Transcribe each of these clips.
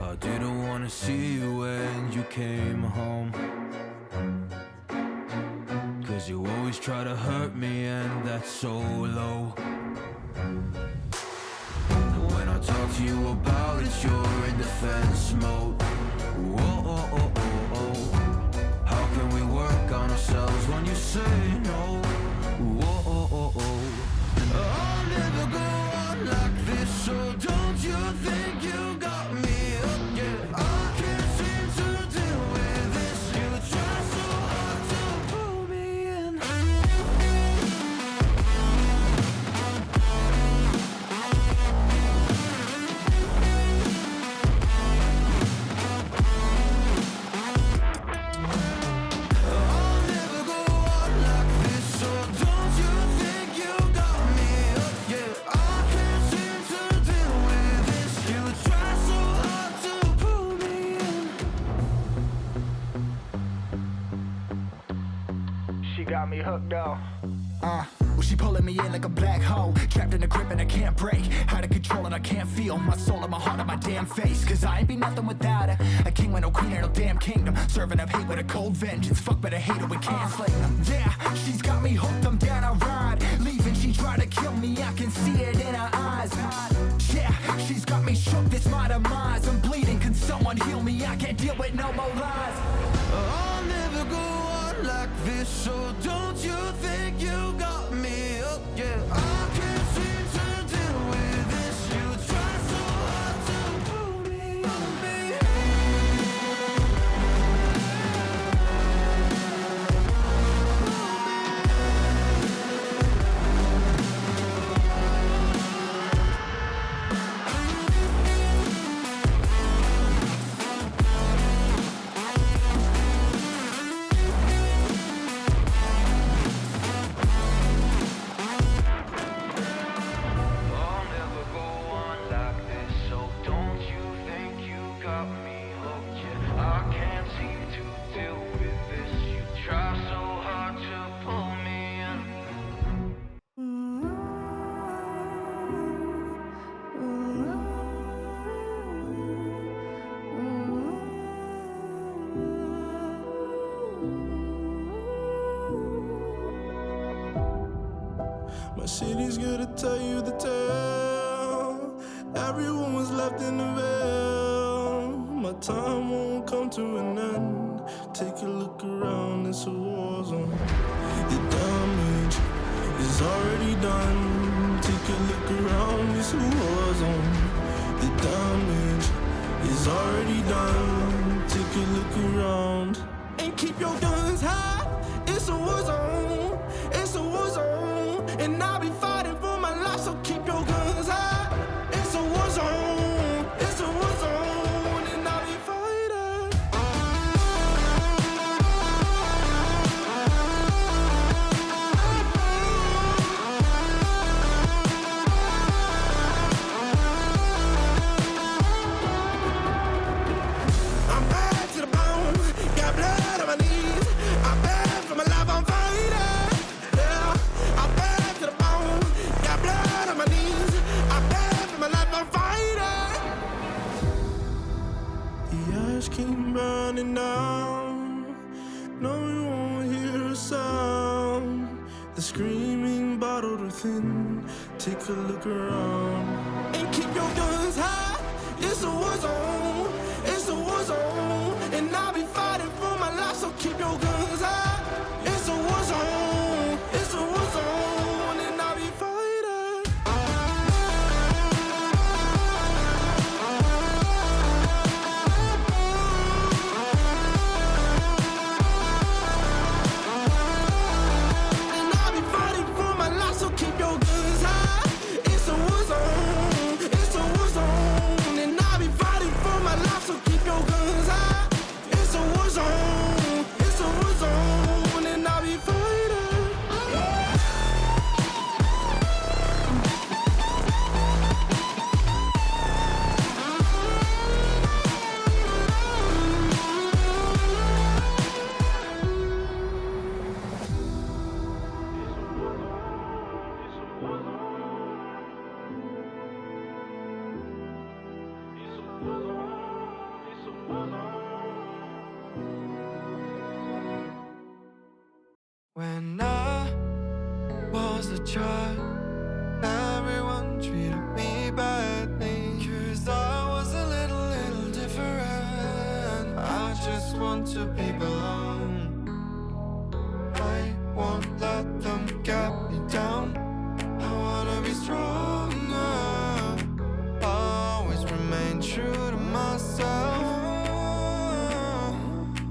I didn't wanna see you when you came home, 'cause you always try to hurt me, and that's so low. When I talk to you about it, you're in defense mode. Whoa, oh, oh, oh, oh. How can we work on ourselves when you say no? Whoa, oh, oh, oh. I'll never go on like this, so don't you think you got me up? Yeah, I can't seem to deal with this. You try so hard to pull me in. I'll never go on like this, so don't you think you got me up? Yeah, I can't seem to deal with this. You try so hard to pull me in. She got me hooked though. Well, she pulling me in like a black hole, trapped in a grip and I can't break. Out of control and I can't feel my soul and my heart on my damn face. 'Cause I ain't be nothing without her. A king with no queen and no damn kingdom, serving up hate with a cold vengeance. Fuck, but I hate her, we can't slay them. Yeah, she's got me hooked, I'm down, I ride. Leaving, she tried to kill me, I can see it in her eyes. Yeah, she's got me shook, this my demise. I'm bleeding, can someone heal me? I can't deal with no more lies. I'll never go on like this, so don't you think you got me up? Yeah, I can't seem to deal with this. You try so hard to pull me on me. I'll never go on like this, so don't you think you got me hooked? Yeah, I can't seem to deal with this. You try so hard to pull me in. My city's gonna tell you the tale. Everyone was left in the veil. My time won't come to an end. Take a look around, it's a war zone. The damage is already done. Take a look around, it's a war zone. The damage is already done. Take a look around. And keep your guns high, it's a war zone. It's a war zone. And I'll be fighting for my life, so keep your guns high. It's a war zone. It's a war zone. And I'll be fighting. I'm bad to the bone. Got blood on my knees. I'm bad for my life, I'm fighting. Yeah, I'm bad to the bone. Got blood on my knees. I'm bad for my life, I'm fighting. The ash keep burning down. No, you won't hear a sound. The screaming bottled within. Take a look around. And keep your guns high. It's a war zone. It's a war zone. And I'll be fighting for my life, so keep your guns high. When I was a child, everyone treated me badly, 'cause I was a little different. I just want to be belong. I won't let them get me down. I wanna be stronger, always remain true to myself.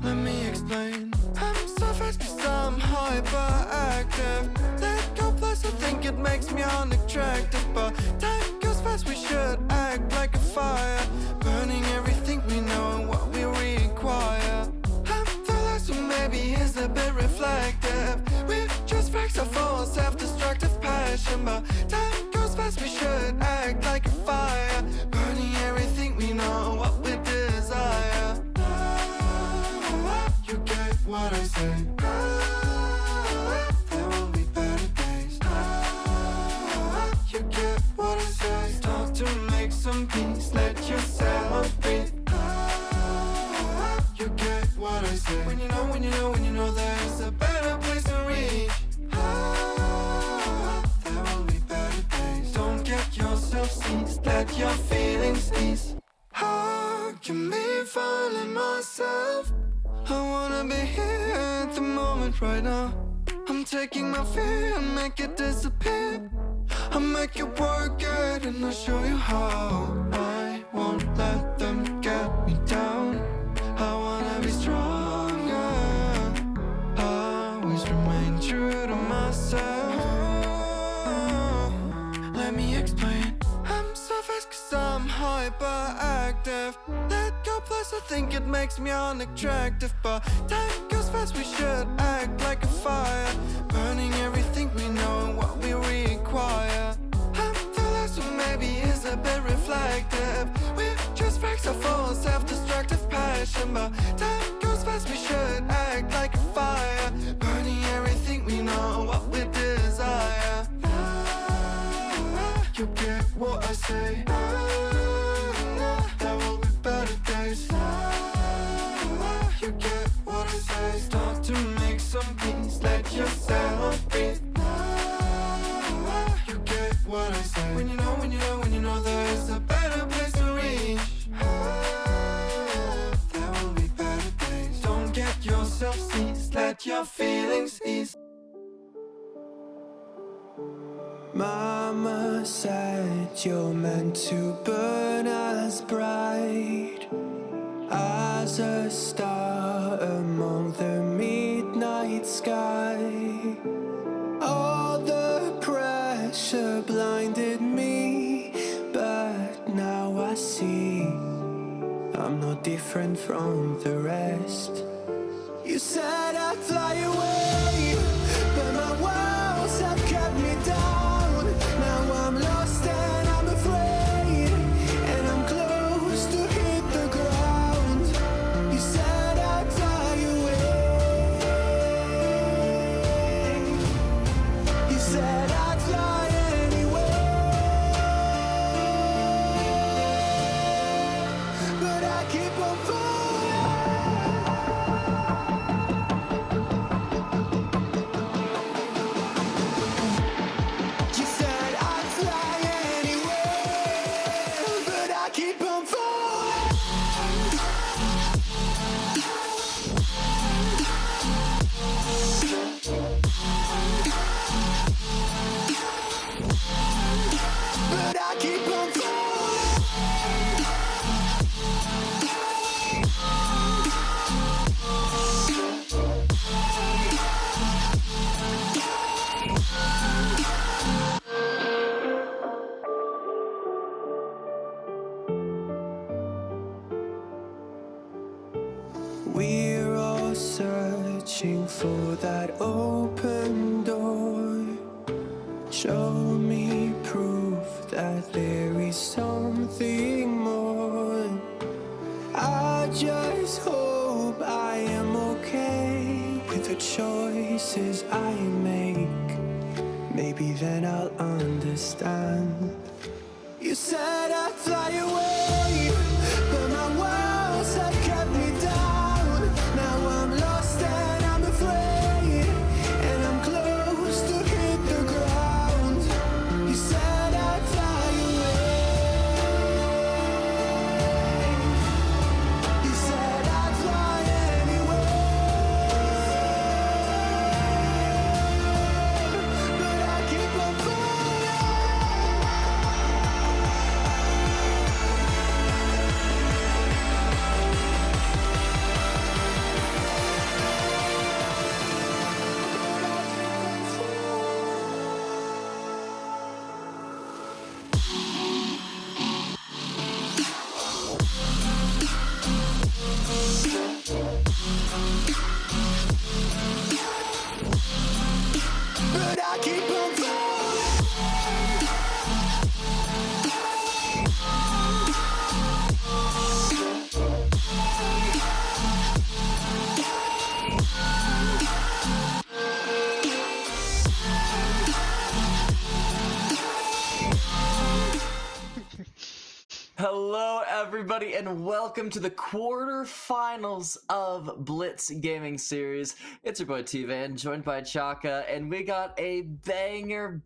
Let me explain. I'm so fast 'cause I'm hyperactive. Let go plus I think it makes me unattractive. But time goes fast, we should act like a fire, burning everything we know and what we require. I'm the last who maybe is a bit reflective. We're just facts of all self-destructive passion. But time goes fast, we should act like a fire, burning everything we know, what we desire. You get what I say. There will be better days. You get what I say. Start to make some peace, let yourself breathe. You get what I say. When you know there's a better place to reach. There will be better days. Don't get yourself seized, let your feelings ease. How can me finding myself? I wanna be here at the moment right now. I'm taking my fear and make it disappear. I'll make it work good and I'll show you how. I won't let them get me down. I wanna be stronger, always remain true to myself. Let me explain. I'm so fast 'cause I'm hyperactive. Let go plus I think it makes me unattractive. But time goes fast, we should act like a fire, burning everything we know and what we require. I'm the last who maybe is a bit reflective. We're just facts of all self-destructive passion. But time goes fast, we should act like a fire, burning everything we know, what we desire. You get what I say. There will be better days. You get what I say. Start to make some peace, let yourself breathe. You get what I say. When you know there's a better place to reach. There will be better days. Don't get yourself seized, let your feelings ease. Mama said you're meant to burn as bright as a star among the midnight sky. All the pressure blinded me, but now I see I'm no different from the rest. You said I'd fly away, but my walls have kept me down. Now I'm lost and I'm afraid, and I'm close to hit the ground. You said I'd fly away. You said I'd fly anyway, but I keep on falling. You said I'd fly anyway, but I keep on falling. But I keep on falling. We're all searching for that open door. Show me proof that there is something more. I just hope I am okay with the choices I make. Maybe then I'll understand. You said I'd fly away, but my walls have kept me down. Now I'm lost and I'm afraid, and everybody, and welcome to the quarterfinals of Blitz Gaming Series. It's your boy T-Van, joined by Chaka, and we got a banger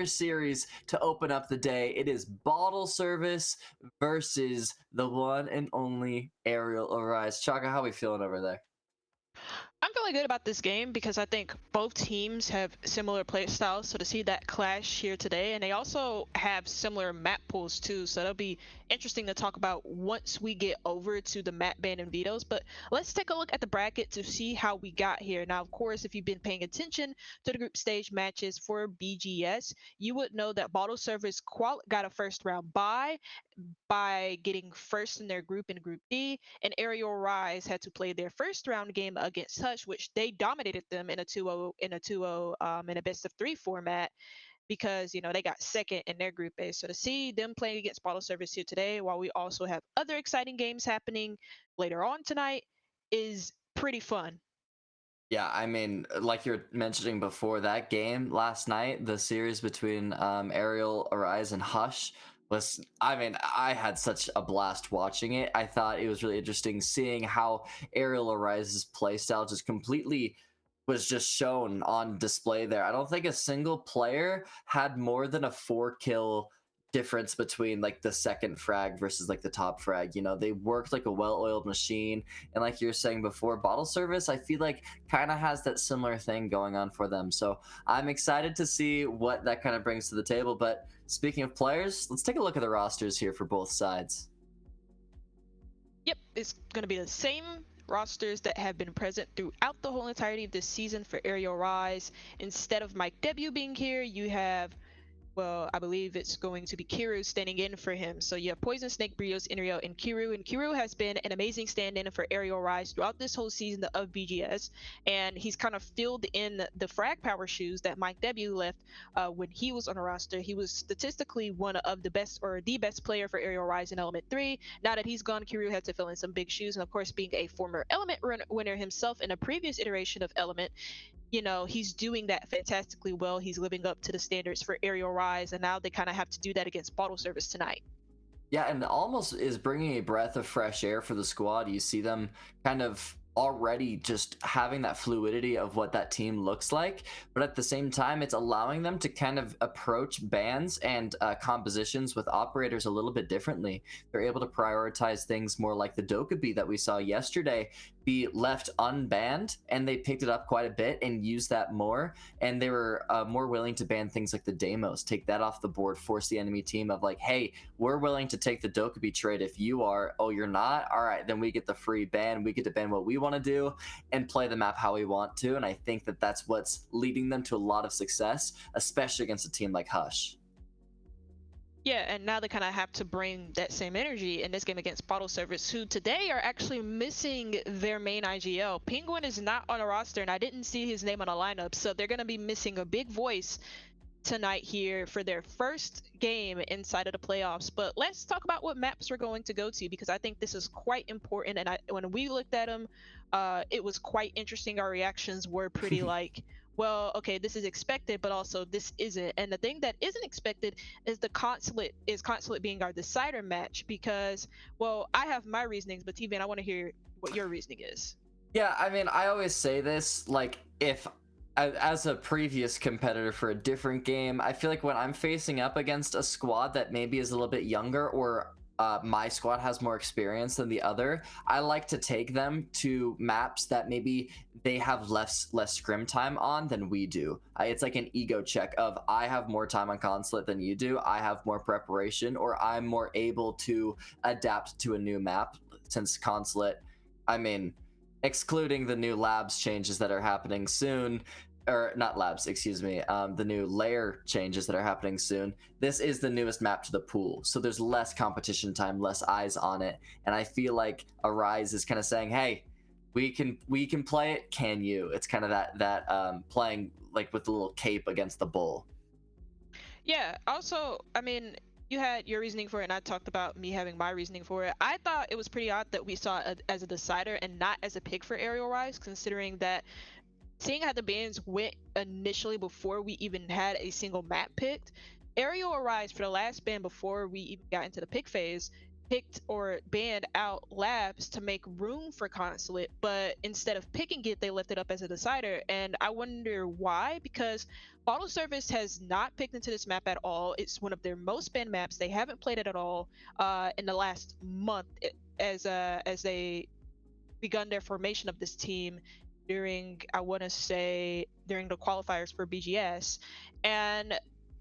series to open up the day. It is Bottle Service versus the one and only Arial Arise. Chaka, how we feeling over there? I'm feeling good about this game because I think both teams have similar play styles. So to see that clash here today, and they also have similar map pools too. So that'll be interesting to talk about once we get over to the map ban and vetoes. But let's take a look at the bracket to see how we got here. Now, of course, if you've been paying attention to the group stage matches for BGS, you would know that Bottle Service got a first round bye by getting first in their group in Group D, and Arial Rise had to play their first round game against Hush, which they dominated them in a 2-0 in a best of 3 format because they got second in their Group A. So to see them playing against Bottle Service here today, while we also have other exciting games happening later on tonight, is pretty fun. Yeah, I mean, like you're mentioning before, that game last night, the series between Arial Arise and Hush was, I mean, I had such a blast watching it. I thought it was really interesting seeing how Arial Arise's playstyle just completely was just shown on display there. I don't think a single player had more than a 4-kill difference between like the second frag versus like the top frag. They worked like a well-oiled machine, and like you're saying before, Bottle Service, I feel like kind of has that similar thing going on for them. So I'm excited to see what that kind of brings to the table. But speaking of players, let's take a look at the rosters here for both sides. Yep, it's going to be the same rosters that have been present throughout the whole entirety of this season for Arial Rise. Instead of Mike W being here, you have, well, I believe it's going to be Kiru standing in for him. So you have Poison Snake, Brios, Ariel, and Kiru. And Kiru has been an amazing stand-in for Arial Rise throughout this whole season of BGS. And he's kind of filled in the frag power shoes that Mike W left when he was on a roster. He was statistically one of the best, or the best player for Arial Rise in Element 3. Now that he's gone, Kiru had to fill in some big shoes. And of course, being a former Element winner himself in a previous iteration of Element, he's doing that fantastically well. He's living up to the standards for Arial Rise, and now they kind of have to do that against Bottle Service tonight. Yeah, and almost is bringing a breath of fresh air for the squad. You see them kind of already just having that fluidity of what that team looks like, but at the same time, it's allowing them to kind of approach bans and compositions with operators a little bit differently. They're able to prioritize things more like the Dokkaebi that we saw yesterday be left unbanned, and they picked it up quite a bit and used that more, and they were more willing to ban things like the Deimos, take that off the board, force the enemy team of like, hey, we're willing to take the Dokkaebi trade if you are. Oh, you're not? All right, then we get the free ban. We get to ban what we want to do and play the map how we want to, and I think that that's what's leading them to a lot of success, especially against a team like Hush. Yeah, and now they kind of have to bring that same energy in this game against Bottle Service, who today are actually missing their main IGL. Penguin is not on a roster, and I didn't see his name on a lineup, so they're going to be missing a big voice tonight here for their first game inside of the playoffs. But let's talk about what maps we're going to go to, because I think this is quite important. And when we looked at them, it was quite interesting. Our reactions were pretty like, well, okay, this is expected, but also this isn't. And the thing that isn't expected is the Consulate being our decider match, because, well, I have my reasonings, but T-Van, I want to hear what your reasoning is. Yeah, I mean, I always say this, like, if as a previous competitor for a different game, I feel like when I'm facing up against a squad that maybe is a little bit younger, or my squad has more experience than the other, I like to take them to maps that maybe they have less scrim time on than we do. It's like an ego check of, I have more time on Consulate than you do, I have more preparation, or I'm more able to adapt to a new map. Since Consulate, I mean, excluding the new labs changes that are happening soon, or not labs, excuse me, the new layer changes that are happening soon, this is the newest map to the pool, so there's less competition time, less eyes on it, and I feel like Arise is kind of saying, hey, we can play it, can you? It's kind of that playing like with the little cape against the bull. Yeah, also, I mean, you had your reasoning for it, and I talked about me having my reasoning for it. I thought it was pretty odd that we saw it as a decider and not as a pick for Arial Rise, considering that seeing how the bans went initially before we even had a single map picked, Arial Arise for the last ban before we even got into the pick phase picked or banned out labs to make room for consulate, but instead of picking it, they left it up as a decider. And I wonder why, because bottle service has not picked into this map at all. It's one of their most banned maps. They haven't played it at all in the last month, as they begun their formation of this team during, I want to say, during the qualifiers for BGS. And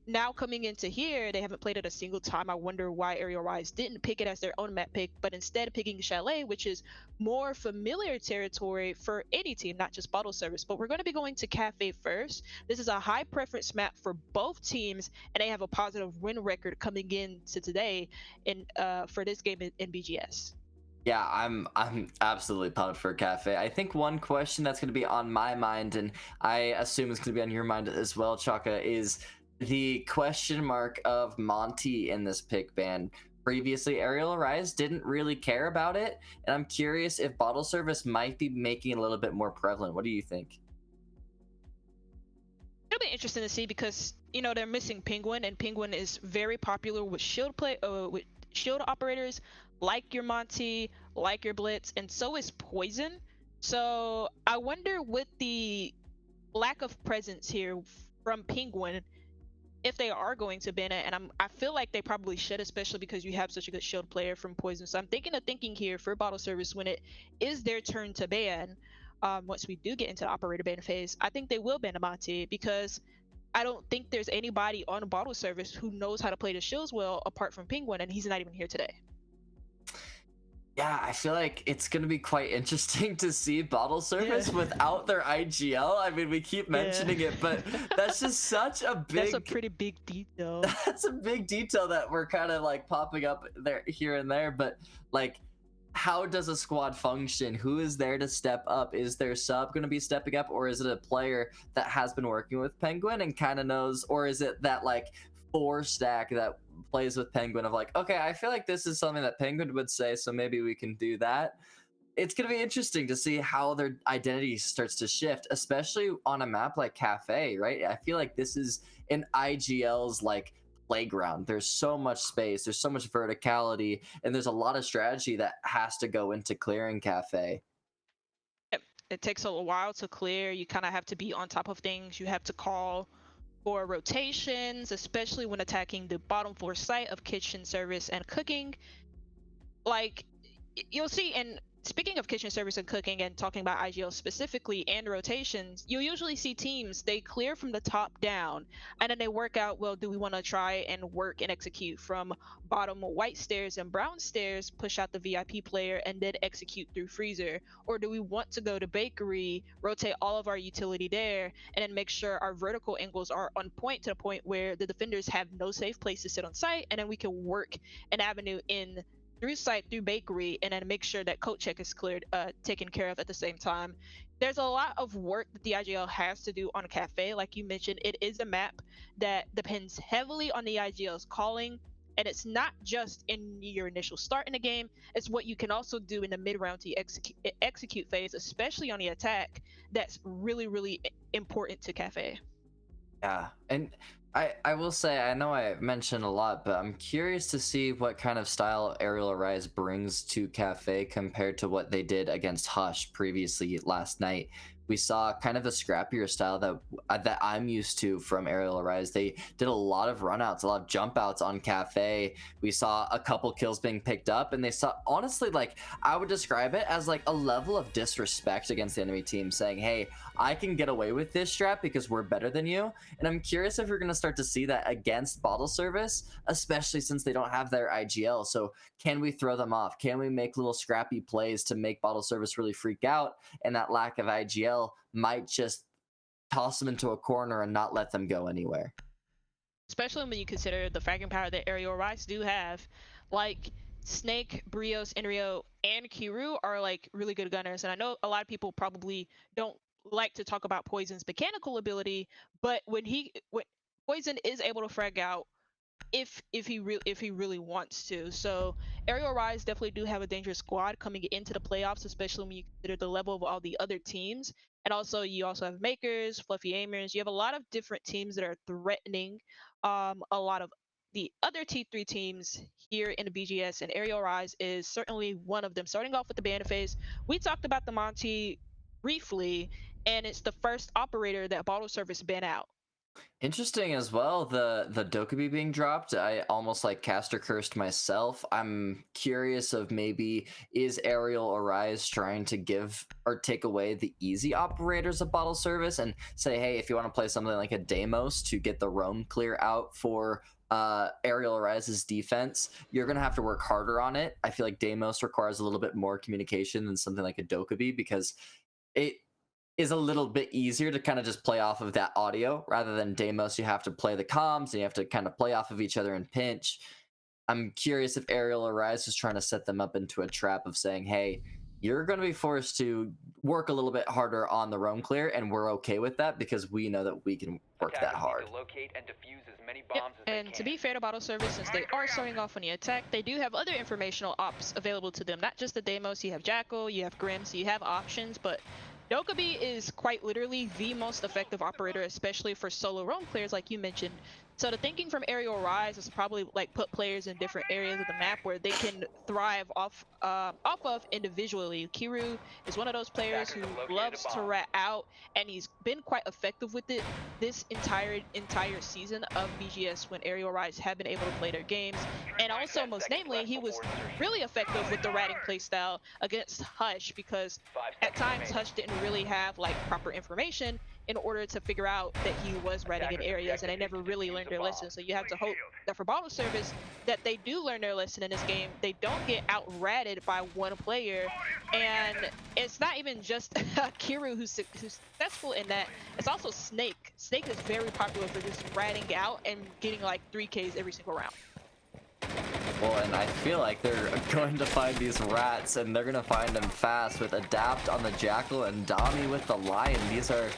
now coming into here, they haven't played it a single time. I wonder why Arial Rise didn't pick it as their own map pick, but instead picking Chalet, which is more familiar territory for any team, not just bottle service. But we're going to be going to Cafe first. This is a high preference map for both teams, and they have a positive win record coming into today in for this game in BGS. Yeah, I'm absolutely pumped for Cafe. I think one question that's going to be on my mind, and I assume it's going to be on your mind as well, Chaka, is the question mark of Monty in this pick ban. Previously, Ariel Arise didn't really care about it, and I'm curious if bottle service might be making it a little bit more prevalent. What do you think? It'll be interesting to see because they're missing Penguin, and Penguin is very popular with with shield operators like your Monty, like your Blitz, and so is Poison. So I wonder, with the lack of presence here from Penguin, if they are going to ban it. And I feel like they probably should, especially because you have such a good shield player from Poison. So I'm thinking here for bottle service, when it is their turn to ban, once we do get into the operator ban phase, I think they will ban Amante, because I don't think there's anybody on bottle service who knows how to play the shields well apart from Penguin, and he's not even here today. Yeah, I feel like it's going to be quite interesting to see bottle service without their IGL. I mean, we keep mentioning it, but that's just such a big... That's a pretty big detail. That's a big detail that we're kind of like popping up there, here and there. But like, how does a squad function? Who is there to step up? Is their sub going to be stepping up, or is it a player that has been working with Penguin and kind of knows, or is it that like 4-stack that plays with Penguin of like, okay, I feel like this is something that Penguin would say, so maybe we can do that. It's going to be interesting to see how their identity starts to shift, especially on a map like Cafe, right? I feel like this is an IGL's like playground. There's so much space, there's so much verticality, and there's a lot of strategy that has to go into clearing Cafe. It takes a while to clear. You kind of have to be on top of things. You have to call for rotations, especially when attacking the bottom floor site of kitchen service and cooking. Like, you'll see, and speaking of kitchen service and cooking and talking about IGL specifically and rotations, you'll usually see teams, they clear from the top down, and then they work out, well, do we want to try and work and execute from bottom white stairs and brown stairs, push out the VIP player, and then execute through freezer? Or do we want to go to bakery, rotate all of our utility there, and then make sure our vertical angles are on point, to the point where the defenders have no safe place to sit on site, and then we can work an avenue in through site, through bakery, and then make sure that coat check is cleared, taken care of at the same time. There's a lot of work that the IGL has to do on Cafe. Like you mentioned, it is a map that depends heavily on the IGL's calling, and it's not just in your initial start in the game, it's what you can also do in the mid-round to execute phase, especially on the attack. That's really, really important to Cafe. Yeah, and I will say, I know I mentioned a lot, but I'm curious to see what kind of style Ariel Arise brings to Cafe compared to what they did against Hush previously last night. We saw kind of a scrappier style that I'm used to from Ariel Arise. They did a lot of runouts, a lot of jump outs on Cafe. We saw a couple kills being picked up, and they saw, honestly, like, I would describe it as like a level of disrespect against the enemy team, saying, hey, I can get away with this strap because we're better than you. And I'm curious if we're going to start to see that against bottle service, especially since they don't have their IGL. So can we throw them off? Can we make little scrappy plays to make bottle service really freak out? And that lack of IGL might just toss them into a corner and not let them go anywhere. Especially when you consider the fragging power that Ariel Rice do have. Like, Snake, Brios, Enrio, and Kiru are like really good gunners. And I know a lot of people probably don't like to talk about Poison's mechanical ability, but when Poison is able to frag out if he really wants to. So Ariel Rise definitely do have a dangerous squad coming into the playoffs, especially when you consider the level of all the other teams. And also, you also have Makers, Fluffy Aimers. You have a lot of different teams that are threatening a lot of the other T3 teams here in the BGS, and Arial Rise is certainly one of them. Starting off with the Bandit phase, we talked about the Monty briefly, and it's the first operator that bottle service ban out. Interesting as well, the Dokubi being dropped. I almost like caster cursed myself. I'm curious of maybe is Arial Arise trying to give or take away the easy operators of bottle service and say, hey, if you want to play something like a Deimos to get the roam clear out for Arial Arise's defense, you're gonna have to work harder on it. I feel like Deimos requires a little bit more communication than something like a Dokubi because it is a little bit easier to kind of just play off of that audio rather than Deimos. You have to play the comms and you have to kind of play off of each other and pinch. I'm curious if Arial Arise is trying to set them up into a trap of saying, hey, you're going to be forced to work a little bit harder on the roam clear, and we're okay with that because we know that we can work that hard. And to be fair to bottle service, since they are starting off on the attack, they do have other informational ops available to them. Not just the Deimos, you have Jackal, you have Grim, so you have options, but Dokubi is quite literally the most effective operator, especially for solo roam clears, like you mentioned. So the thinking from Arial Rise is probably like put players in different areas of the map where they can thrive off of individually. Kiru is one of those players who loves to rat out, and he's been quite effective with it this entire season of BGS when Arial Rise have been able to play their games. And also, most namely, he was really effective with the ratting playstyle against Hush, because at times Hush didn't really have like proper information in order to figure out that he was ratting in areas, and they never really learned their lesson. So you have to hope that for bottle service that they do learn their lesson in this game. They don't get out ratted by one player, and it's not even just Kiru who's successful in that. It's also Snake. Snake is very popular for just ratting out and getting like 3Ks every single round. Well, and I feel like they're going to find these rats, and they're going to find them fast with Adapt on the Jackal and Dami with the Lion. These are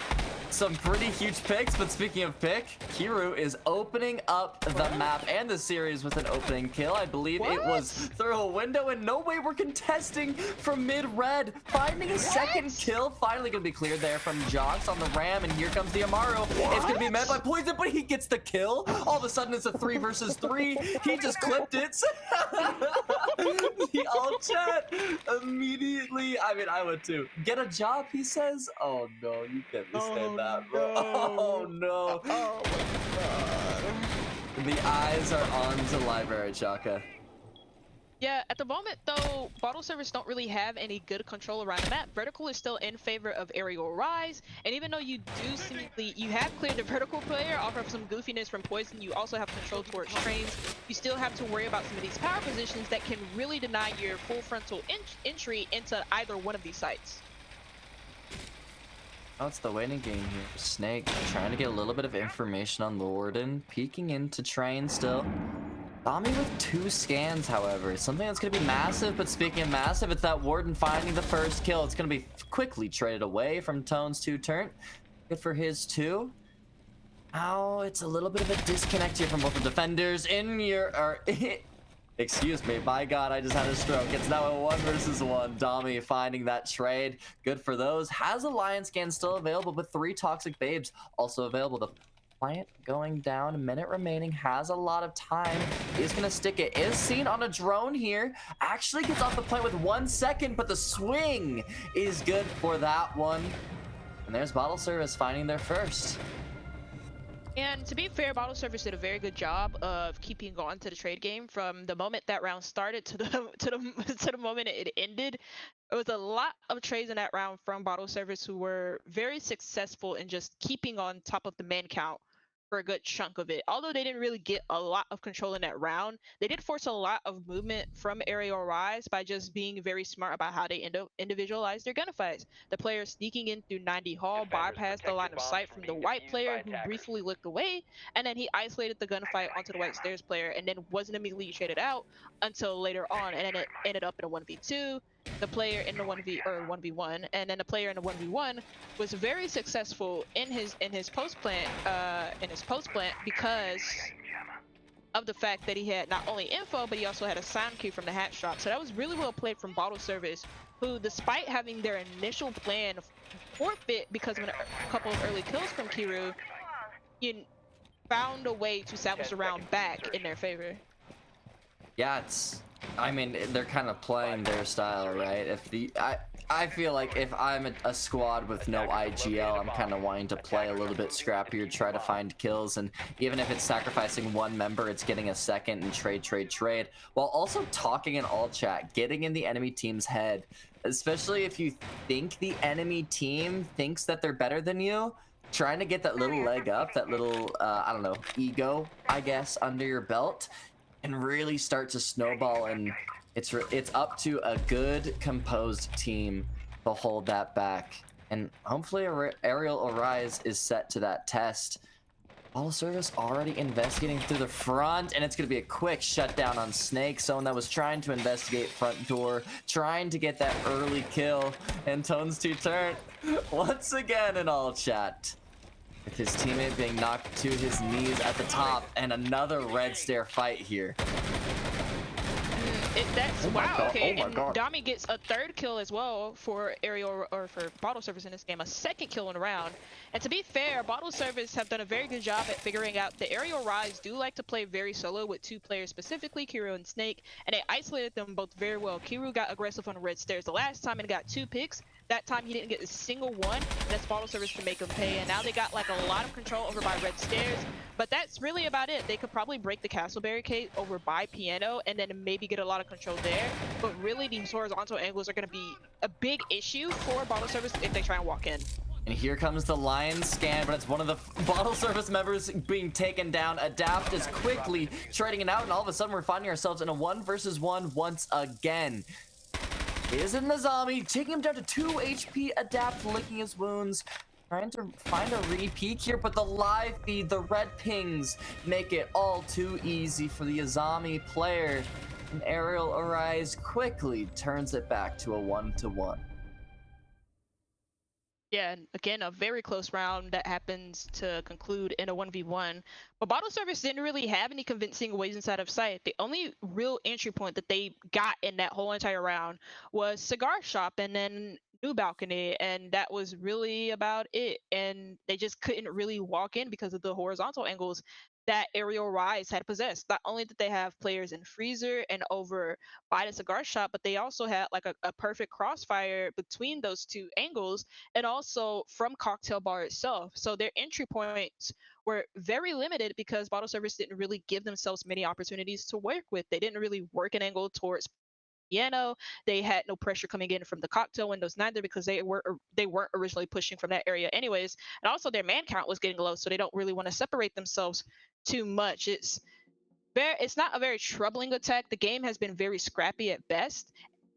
some pretty huge picks, but speaking of pick, Kiru is opening up the map and the series with an opening kill. I believe it was through a window, and no way we're contesting from mid-red. Finding a second kill, finally going to be cleared there from Jox on the Ram, and here comes the Amaru. It's going to be met by Poison, but he gets the kill. All of a sudden, it's a 3 versus 3. He just clipped it. The alt chat immediately, I mean, I would too. Get a job, he says? Oh no, you can't be saying that, bro. Oh no. Oh my god. The eyes are on to Library, Chaka. Yeah, at the moment though, bottle service don't really have any good control around the map. Vertical is still in favor of Arial Rise, and even though you do seemingly, you have cleared the vertical player off of some goofiness from Poison, you also have control towards trains. You still have to worry about some of these power positions that can really deny your full frontal entry into either one of these sites. Oh, it's the waiting game here. Snake trying to get a little bit of information on the Warden, peeking into train still. Dami with 2 scans, however. Something that's going to be massive, but speaking of massive, it's that Warden finding the first kill. It's going to be quickly traded away from Tone's 2 turn. Good for his 2. Oh, it's a little bit of a disconnect here from both the defenders. Excuse me, my god, I just had a stroke. It's now a 1 versus 1. Dami finding that trade. Good for those. Has a Lion scan still available, but 3 Toxic Babes also available. The plant going down, a minute remaining, has a lot of time, is gonna stick it, is seen on a drone here, actually gets off the plant with 1 second, but the swing is good for that one. And there's Bottle Service finding their first. And to be fair, Bottle Service did a very good job of keeping on to the trade game from the moment that round started to the moment it ended. It was a lot of trades in that round from Bottle Service, who were very successful in just keeping on top of the man count for a good chunk of it. Although they didn't really get a lot of control in that round, they did force a lot of movement from Arial Rise by just being very smart about how they individualize their gunfights. The player sneaking in through 90 Hall bypassed the line of sight from the white player, who briefly looked away, and then he isolated the gunfight onto the white stairs player, and then wasn't immediately traded out until later on, and then it ended up in a 1v2. The player in the 1v1, and then the player in the 1v1 was very successful in his post plant because of the fact that he had not only info, but he also had a sound cue from the hatch drop. So that was really well played from Bottle Service, who, despite having their initial plan forfeit because of a couple of early kills from Kiru, found a way to salvage the round back in their favor. Yeah, I mean, they're kind of playing their style, right? I feel like if I'm a squad with no IGL, I'm kind of wanting to play a little bit scrappier, try to find kills, and even if it's sacrificing one member, it's getting a second and trade, while also talking in all chat, getting in the enemy team's head, especially if you think the enemy team thinks that they're better than you. Trying to get that little leg up, that little, I don't know, ego, I guess, under your belt, and really start to snowball, and it's up to a good composed team to hold that back, and hopefully Arial Arise is set to that test. Bottle Service already investigating through the front, and it's going to be a quick shutdown on Snake, someone that was trying to investigate front door, trying to get that early kill, and Tones 2 turn once again in all chat, with his teammate being knocked to his knees at the top, and another red stare fight here. That's wow. God, okay, oh my and God. Dami gets a third kill as well for Arial or for Bottle Service in this game, a second kill in a round. And to be fair, Bottle Service have done a very good job at figuring out the Arial Rise do like to play very solo with two players, specifically Kiru and Snake, and they isolated them both very well. Kiru got aggressive on the red stairs the last time and got 2 picks. That time he didn't get a single one, and that's Bottle Service to make him pay. And now they got like a lot of control over by red stairs, but that's really about it. They could probably break the castle barricade over by piano and then maybe get a lot of control there. But really, these horizontal angles are going to be a big issue for Bottle Service if they try and walk in. And here comes the Lion scan, but it's one of the Bottle Service members being taken down. Adapt is quickly trading it out, and all of a sudden we're finding ourselves in a 1 versus 1 once again. Is it Nazami taking him down to 2 HP? Adapt licking his wounds, trying to find a re-peek here, but the live feed, the red pings, make it all too easy for the Azami player. And Arial Arise quickly turns it back to a 1-1. Yeah, and again, a very close round that happens to conclude in a 1v1. But Bottle Service didn't really have any convincing ways inside of sight. The only real entry point that they got in that whole entire round was Cigar Shop and then New Balcony, and that was really about it. And they just couldn't really walk in because of the horizontal angles that Arial Rise had possessed. Not only did they have players in Freezer and over by the Cigar Shop, but they also had like a perfect crossfire between those two angles, and also from Cocktail Bar itself. So their entry points were very limited because Bottle Service didn't really give themselves many opportunities to work with. They didn't really work an angle towards piano. They had no pressure coming in from the cocktail windows neither, because they weren't originally pushing from that area anyways. And also their man count was getting low, so they don't really want to separate themselves too much. It's not a very troubling attack. The game has been very scrappy at best.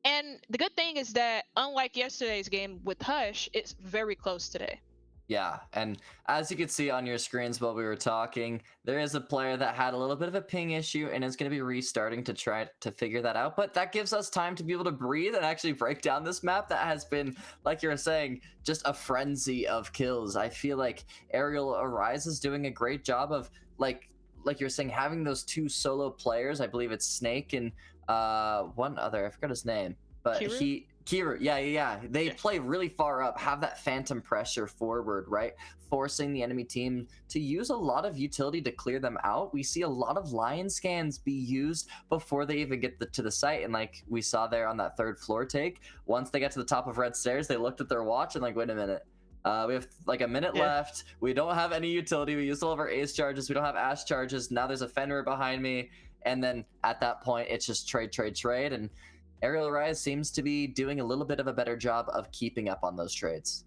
And the good thing is that unlike yesterday's game with Hush, it's very close today. Yeah, and as you can see on your screens while we were talking, there is a player that had a little bit of a ping issue and is going to be restarting to try to figure that out. But that gives us time to be able to breathe and actually break down this map that has been, like you were saying, just a frenzy of kills. I feel like Arial Arise is doing a great job of, like you're saying, having those 2 solo players. I believe it's Snake and one other, I forgot his name, but Kiru, yeah. They play really far up, have that phantom pressure forward, right? Forcing the enemy team to use a lot of utility to clear them out. We see a lot of lion scans be used before they even get to the site. And like we saw there on that 3rd floor take, once they get to the top of red stairs, they looked at their watch and like, wait a minute. We have like a minute left. We don't have any utility. We used all of our ace charges. We don't have ash charges. Now there's a Fenrir behind me. And then at that point, it's just trade. And Arial Rise seems to be doing a little bit of a better job of keeping up on those trades.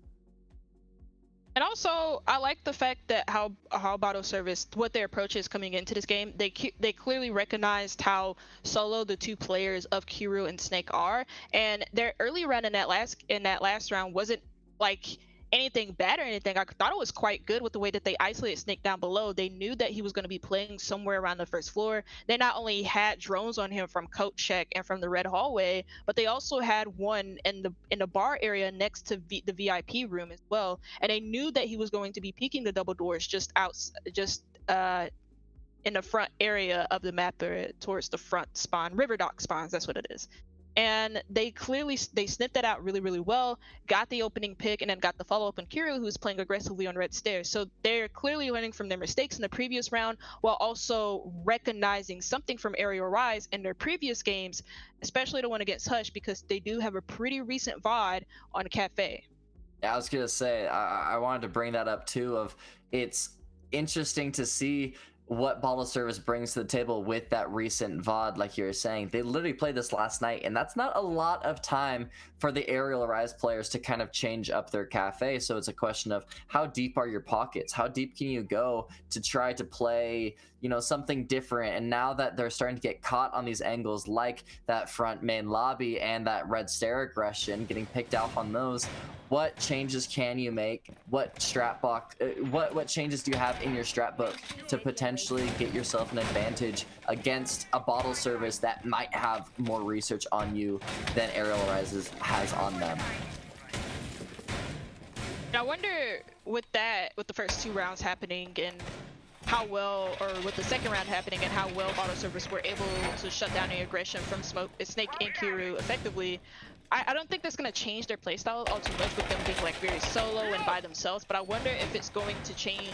And also, I like the fact that how Bottle Service, what their approach is coming into this game. They clearly recognized how solo the 2 players of Kiru and Snake are, and their early run in that last round wasn't like anything bad or anything. I thought it was quite good with the way that they isolated Snake down below. They knew that he was going to be playing somewhere around the 1st floor. They not only had drones on him from coat check and from the red hallway, but they also had one in the bar area next to the VIP room as well. And they knew that he was going to be peeking the double doors just in the front area of the map area towards the front spawn, River Dock spawns. That's what it is. and they sniffed that out really really well, got the opening pick, and then got the follow-up on Kiro, who's playing aggressively on red stairs. So they're clearly learning from their mistakes in the previous round, while also recognizing something from Arial Rise in their previous games, especially the one against Hush, because they do have a pretty recent VOD on Cafe. Yeah, I was gonna say I wanted to bring that up too. Of it's interesting to see what Bottle Service brings to the table with that recent VOD, like you were saying. They literally played this last night, and that's not a lot of time for the Arial Rise players to kind of change up their cafe. So it's a question of how deep are your pockets? How deep can you go to try to play, you know, something different? And now that they're starting to get caught on these angles, like that front main lobby and that red stair aggression, getting picked out on those, what changes can you make? What strat box? What changes do you have in your strat book to potentially get yourself an advantage against a Bottle Service that might have more research on you than Arial Rises has on them? I wonder with the first 2 rounds happening and how well, or with the second round happening and how well Bottle Service were able to shut down the aggression from Snake and Kiru effectively. I don't think that's going to change their playstyle all too much with them being like very solo and by themselves, but I wonder if it's going to change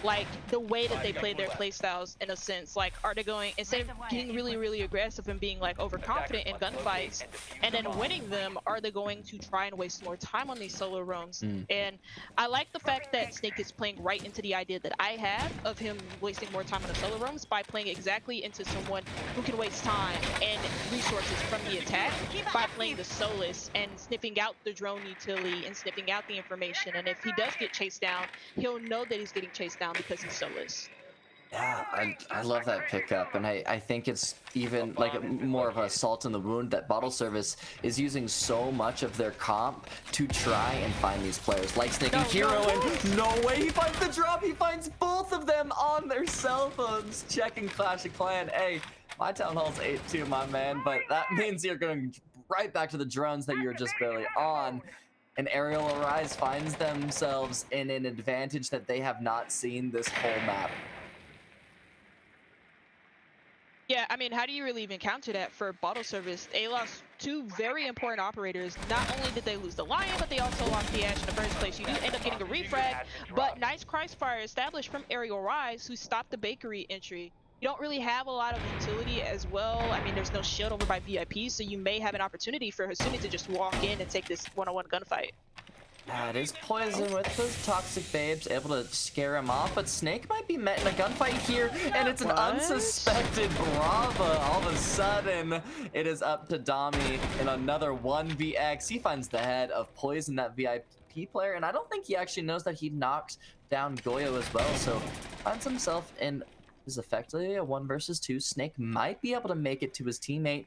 like the way that they play their playstyles in a sense. Like, are they going, instead of getting really really aggressive and being like overconfident in gunfights and then winning them, are they going to try and waste more time on these solo roams? And I like the fact that Snake is playing right into the idea that I had of him wasting more time on the solo roams by playing exactly into someone who can waste time and resources from the attack by playing the solo and sniffing out the drone utility and sniffing out the information. And if he does get chased down, he'll know that he's getting chased down because he's soulless. Yeah, I love that pickup, and I think it's even like more of a salt in the wound that Bottle Service is using so much of their comp to try and find these players like Snake and Hero, and no way he finds the drop. He finds both of them on their cell phones checking Clash of Clan. Hey, my town hall's 8-2, my man, but that means you're going right back to the drones that you're just barely on. And Arial Rise finds themselves in an advantage that they have not seen this whole map. Yeah, I mean, how do you really even counter that for Bottle Service? They lost 2 very important operators. Not only did they lose the Lion, but they also lost the Ash in the first place. You do end up getting a refrag, but nice crossfire established from Arial Rise, who stopped the bakery entry. You don't really have a lot of utility as well. I mean, there's no shield over by VIP, so you may have an opportunity for Hasumi to just walk in and take this one-on-one gunfight. It is Poison with those toxic babes, able to scare him off, but Snake might be met in a gunfight here, and it's an unsuspected Brava. All of a sudden, it is up to Dami in another 1vx. He finds the head of Poison, that VIP player, and I don't think he actually knows that he knocked down Goyo as well, so finds himself in is effectively a 1 versus 2. Snake might be able to make it to his teammate.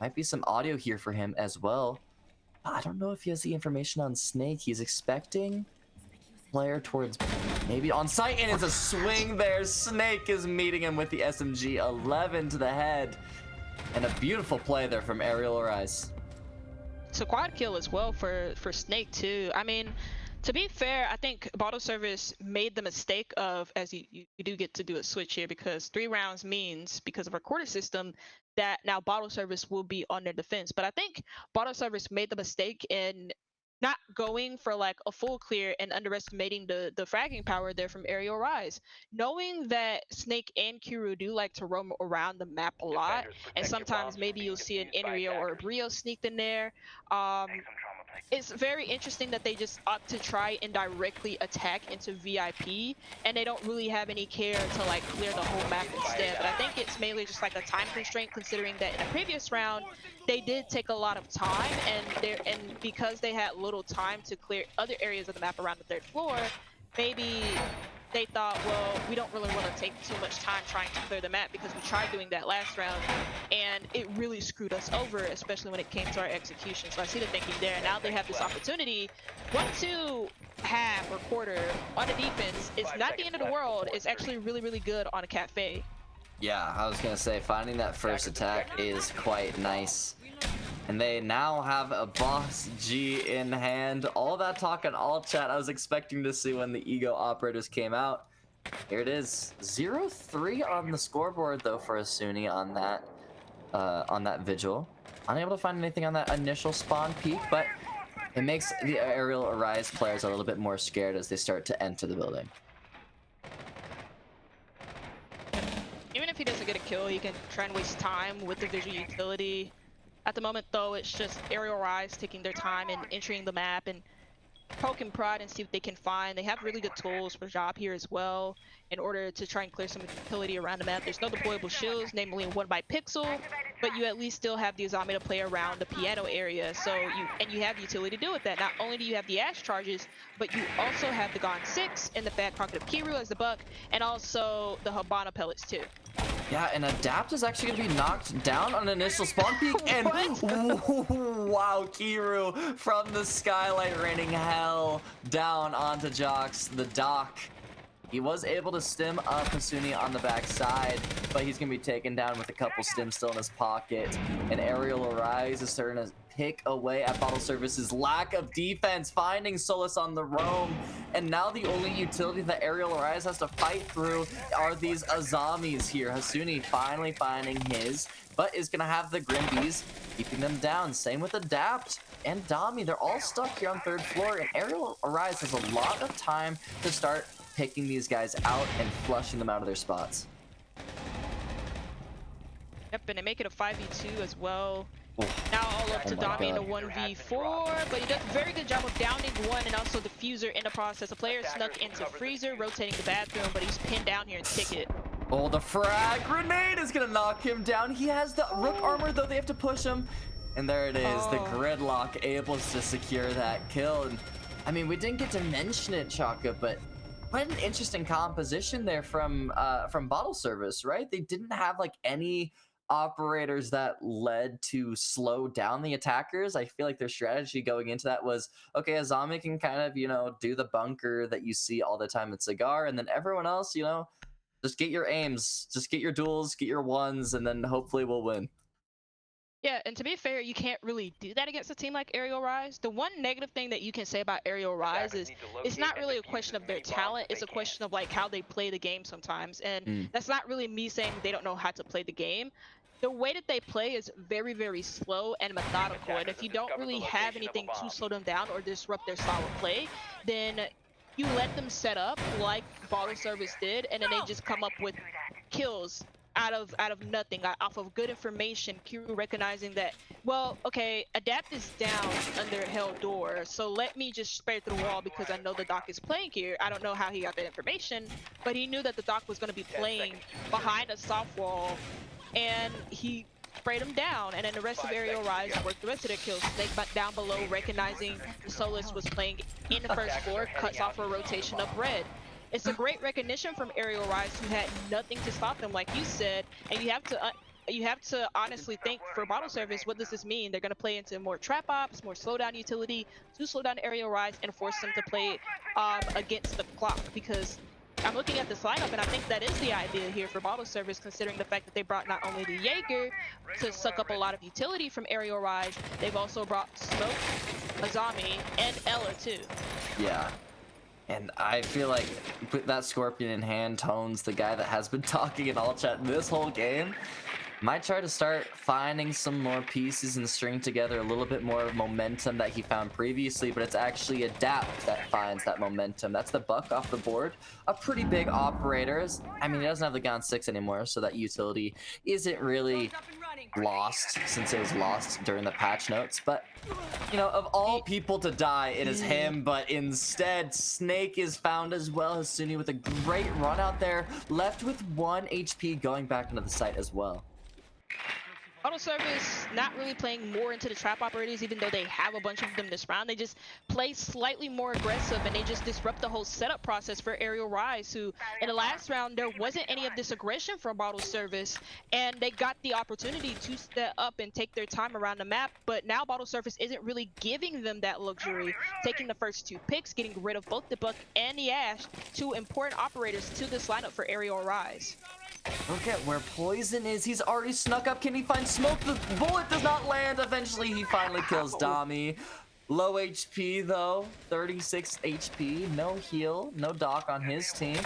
Might be some audio here for him as well. I don't know if he has the information on Snake. He's expecting player towards maybe on site, and it's a swing there. Snake is meeting him with the SMG 11 to the head, and a beautiful play there from Arial Rise. So quad kill as well for Snake too. I mean, to be fair, I think Bottle Service made the mistake of, as you do get to do a switch here, because 3 rounds means, because of our quarter system, that now Bottle Service will be on their defense. But I think Bottle Service made the mistake in not going for like a full clear and underestimating the fragging power there from Arial Rise. Knowing that Snake and Kiru do like to roam around the map a lot, and sometimes maybe you'll see an Enrio or a Brio sneaked in there. It's very interesting that they just opt to try and directly attack into VIP, and they don't really have any care to like clear the whole map instead. But I think it's mainly just like a time constraint, considering that in the previous round they did take a lot of time, and because they had little time to clear other areas of the map around the 3rd floor, maybe they thought, well, we don't really want to take too much time trying to clear the map, because we tried doing that last round and it really screwed us over, especially when it came to our execution. So I see the thinking there. Now they have this opportunity. 1-2 half or quarter on the defense is not the end of the world. It's actually really, really good on a cafe. Yeah, I was gonna say, finding that first attack is quite nice. And they now have a Boss G in hand. All that talk and all chat I was expecting to see when the Ego operators came out. Here it is. 0-3 on the scoreboard though for Asuni on that vigil. Unable to find anything on that initial spawn peak, but it makes the Arial Arise players a little bit more scared as they start to enter the building. Even if he doesn't get a kill, he can try and waste time with the visual utility. At the moment, though, it's just Arial Rise taking their time and entering the map and poking prod and see what they can find. They have really good tools for job here as well in order to try and clear some utility around the map. There's no deployable shields, namely 1 by pixel, but you at least still have the Azami to play around the piano area. So you have utility to do with that. Not only do you have the Ash charges, but you also have the Gon 6 and the Fat Crockett of Kiru as the buck, and also the Habana pellets too. Yeah, and Adapt is actually going to be knocked down on an initial spawn peak, and wow, Kiru from the skylight raining hell down onto Jox, the dock. He was able to stim up Hasuni on the backside, but he's going to be taken down with a couple stims still in his pocket. And Arial Arise is starting to pick away at Bottle Service's lack of defense, finding solace on the roam. And now the only utility that Arial Arise has to fight through are these Azamis here. Hasuni finally finding his, but is going to have the Grimbies keeping them down. Same with Adapt and Dami. They're all stuck here on 3rd floor, and Arial Arise has a lot of time to start picking these guys out and flushing them out of their spots. Yep, and they make it a 5v2 as well. Oh. Now all up to Dami in a God. 1v4, but he does a very good job of downing one and also Diffuser in the process. The player snuck into Freezer, rotating the bathroom, but he's pinned down here in Ticket. Oh, the frag grenade is gonna knock him down. He has the Rook armor, though. They have to push him. And there it is, the Gridlock able to secure that kill. And I mean, we didn't get to mention it, Chaka, but what an interesting composition there from Bottle Service, right? They didn't have like any operators that led to slow down the attackers. I feel like their strategy going into that was, okay, Azami can kind of, you know, do the bunker that you see all the time at Cigar, and then everyone else, you know, just get your aims, just get your duels, get your ones, and then hopefully we'll win. Yeah, and to be fair, you can't really do that against a team like Arial Rise. The one negative thing that you can say about Arial Rise is it's not really a question of their talent, it's a question of like how they play the game sometimes. And that's not really me saying they don't know how to play the game. The way that they play is very, very slow and methodical. And if you don't really have anything to slow them down or disrupt their style of play, then you let them set up like Bottle Service did, and then they just come up with kills out of nothing, off of good information. Kiru recognizing that, well, okay, Adapt is down under a hell door, so let me just spray through the wall because I know the doc is playing here. I don't know how he got that information, but he knew that the doc was going to be playing behind a soft wall, and he sprayed him down. And then the rest of Arial Rise worked the rest of their kills. Snake back down below, recognizing the Solus was playing in the 1st floor, cuts off a rotation up red. It's a great recognition from Arial Rise, who had nothing to stop them, like you said. And you have to honestly think, for Bottle Service, what does this mean? They're going to play into more trap ops, more slowdown utility to slow down Arial Rise and force them to play against the clock. Because I'm looking at this lineup, and I think that is the idea here for Bottle Service, considering the fact that they brought not only the Jaeger to suck up a lot of utility from Arial Rise, they've also brought Smoke, Azami, and Ella too. Yeah. And I feel like with that Scorpion in hand, Tones, the guy that has been talking in all chat this whole game, might try to start finding some more pieces and string together a little bit more momentum that he found previously, but it's actually Adapt that finds that momentum. That's the buck off the board. A pretty big operator. I mean, he doesn't have the Gon 6 anymore, so that utility isn't really lost since it was lost during the patch notes. But, you know, of all people to die, it is him, but instead, Snake is found as well. Hasuni with a great run out there, left with 1 HP going back into the site as well. Bottle Service not really playing more into the trap operators, even though they have a bunch of them this round. They just play slightly more aggressive, and they just disrupt the whole setup process for Arial Rise, who in the last round there wasn't any of this aggression from Bottle Service, and they got the opportunity to step up and take their time around the map. But now Bottle Service isn't really giving them that luxury, taking the first 2 picks, getting rid of both the Buck and the Ash, 2 important operators to this lineup for Arial Rise. Look at where Poison is. He's already snuck up. Can he find Smoke? The bullet does not land. Eventually, he finally kills Dami. Low HP, though. 36 HP. No heal. No doc on his team.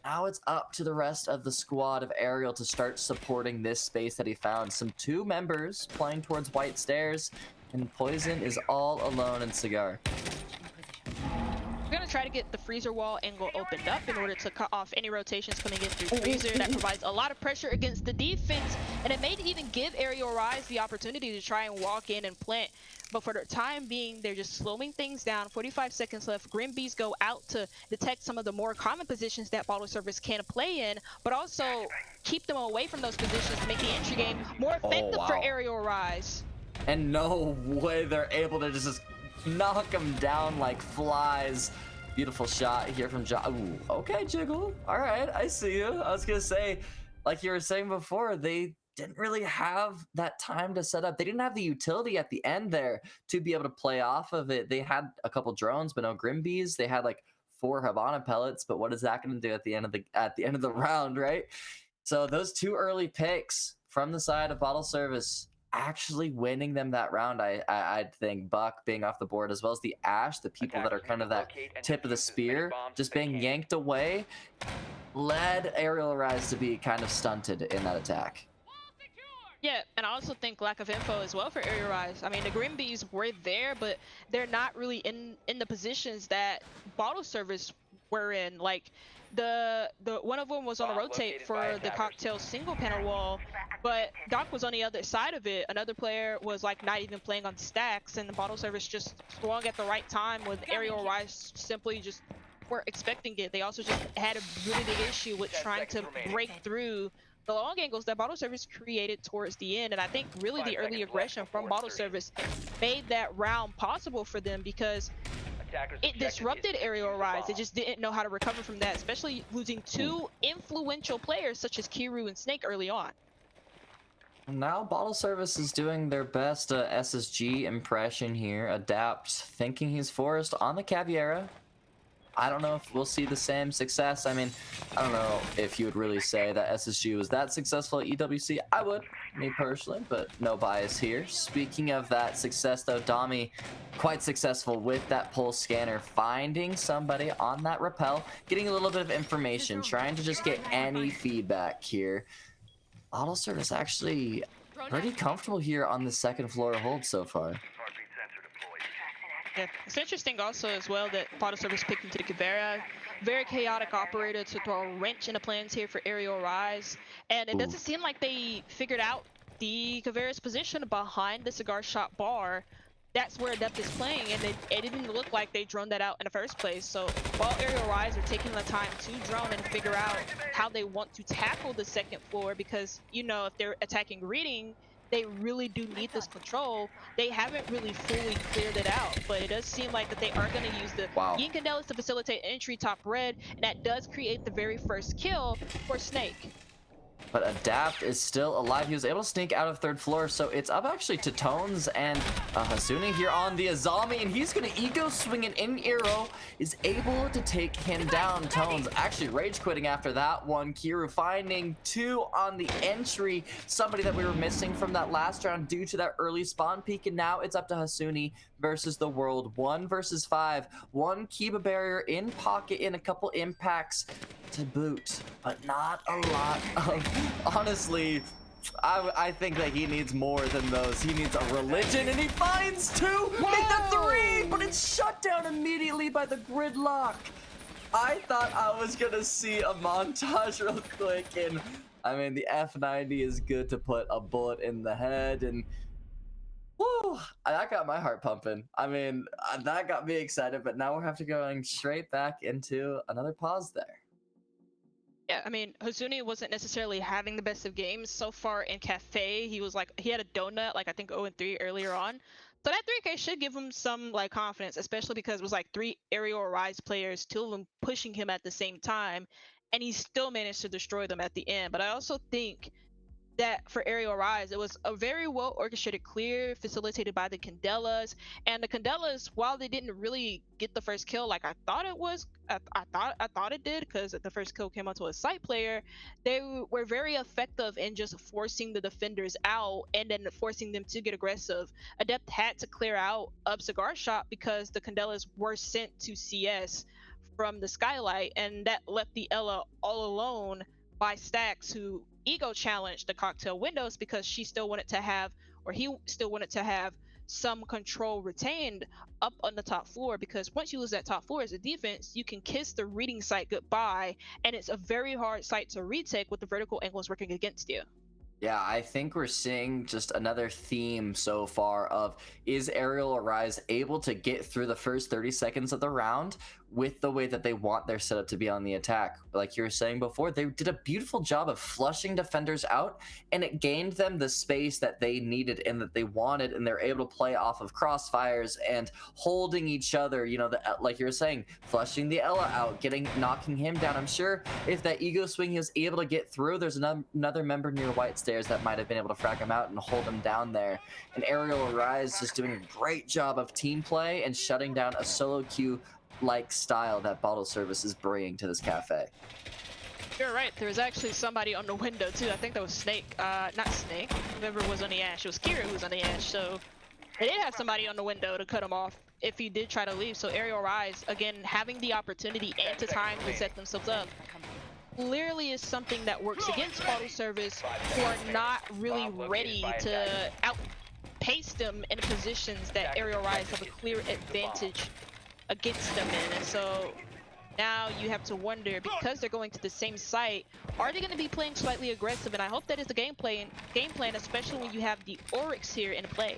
Now it's up to the rest of the squad of Arial to start supporting this space that he found. Some 2 members playing towards White Stairs, and Poison is all alone in Cigar. We're gonna try to get the freezer wall angle opened up in order to cut off any rotations coming in through freezer. That provides a lot of pressure against the defense, and it may even give Arial Rise the opportunity to try and walk in and plant. But for the time being, they're just slowing things down. 45 seconds left. Grim Bees go out to detect some of the more common positions that Bottle Service can play in, but also keep them away from those positions to make the entry game more effective for Arial Rise. And no way they're able to just knock them down like flies. Beautiful shot here from John. Ooh, okay, Jiggle. All right, I see you. I was gonna say, like you were saying before, they didn't really have that time to set up. They didn't have the utility at the end there to be able to play off of it. They had a couple drones, but no Grimbees. They had like 4 Habana pellets, but what is that going to do at the end of the round, right? So those 2 early picks from the side of Bottle Service actually winning them that round. I'd think Buck being off the board, as well as the Ash, the people that are kind of that tip of the spear, just being yanked away, led Arial Rise to be kind of stunted in that attack. Yeah, and I also think lack of info as well for Arial Rise. I mean, the Grimbees were there, but they're not really in the positions that Bottle Service were in. Like, the one of them was on the rotate for the cocktail single panel wall, but Doc was on the other side of it. Another player was like not even playing on stacks, and the Bottle Service just swung at the right time when Arial Rise simply just weren't expecting it. They also just had a really big issue with trying to break through the long angles that Bottle Service created towards the end. And I think really the early aggression from Bottle Service made that round possible for them, because it disrupted Arial Rise. They just didn't know how to recover from that, especially losing 2 influential players such as Kiru and Snake early on. Now Bottle Service is doing their best SSG impression here. Adapt, thinking he's forced on the Caviera. I don't know if we'll see the same success. I mean, I don't know if you would really say that SSG was that successful at EWC. I would, me personally, but no bias here. Speaking of that success, though, Dami quite successful with that pulse scanner, finding somebody on that rappel, getting a little bit of information, trying to just get any feedback here. Bottle Service actually pretty comfortable here on the 2nd floor hold so far. Yeah, it's interesting also as well that Bottle Service picked into the Caveira. Very chaotic operator to throw a wrench in the plans here for Arial Rise. And it doesn't seem like they figured out the Caveira's position behind the cigar shop bar. That's where Adept is playing, and it didn't look like they droned that out in the first place. So while Arial Rise are taking the time to drone and figure out how they want to tackle the 2nd floor, because, you know, if they're attacking reading, they really do need this control. They haven't really fully cleared it out, but it does seem like that they are going to use the Yin Candelas to facilitate entry top red, and that does create the very first kill for Snake. But Adapt is still alive. He was able to sneak out of 3rd floor, so it's up actually to Tones and Hasuni here on the Azami, and he's going to ego swing an in arrow, is able to take him down. Tones actually rage quitting after that one. Kiru finding 2 on the entry, somebody that we were missing from that last round due to that early spawn peak, and now it's up to Hasuni versus the world. 1 versus 5. 1 Kiba barrier in pocket in a couple impacts to boot, but not a lot of, honestly, I think that he needs more than those. He needs a religion, and he finds 2, make the 3, but it's shut down immediately by the gridlock. I thought I was gonna see a montage real quick, and I mean, the F90 is good to put a bullet in the head, and woo, that got my heart pumping. I mean, that got me excited, but now we'll have to go straight back into another pause there. Yeah, I mean, Hasuni wasn't necessarily having the best of games so far in Cafe. He was like, he had a donut, like I think 0-3 earlier on. So that 3K should give him some like confidence, especially because it was like 3 Arial Rise players, 2 of them pushing him at the same time, and he still managed to destroy them at the end. But I also think that for Arial Rise, it was a very well orchestrated clear facilitated by the Candelas, and the Candelas, while they didn't really get the first kill like I thought it was, I thought it did, because the first kill came onto a site player, they were very effective in just forcing the defenders out and then forcing them to get aggressive. Adept had to clear out of Cigar Shop because the Candelas were sent to CS from the skylight, and that left the Ella all alone by Stacks, who ego challenged the cocktail windows because she still wanted to have, or he still wanted to have, some control retained up on the top floor, because once you lose that top floor as a defense, you can kiss the reading site goodbye, and it's a very hard site to retake with the vertical angles working against you. Yeah, I think we're seeing just another theme so far of, is Arial Arise able to get through the first 30 seconds of the round with the way that they want their setup to be on the attack? Like you were saying before, they did a beautiful job of flushing defenders out, and it gained them the space that they needed and that they wanted, and they're able to play off of crossfires and holding each other, you know, like you were saying, flushing the Ella out, knocking him down. I'm sure if that ego swing he was able to get through, there's another member near White Stairs that might have been able to frag him out and hold him down there. And Arial Arise just doing a great job of team play and shutting down a solo queue like style that Bottle Service is bringing to this cafe. You're right, there was actually somebody on the window too. I think that was Snake, not Snake, whoever was on the ash. It was Kira who was on the ash, so they did have somebody on the window to cut him off if he did try to leave. So Arial Rise, again, having the opportunity and the time to set themselves up, clearly is something that works against Bottle Service, who are not really ready to outpace them in positions that Arial Rise have a clear advantage against them in. And so now you have to wonder, because they're going to the same site, are they going to be playing slightly aggressive? And I hope that is the game plan, especially when you have the Oryx here in play.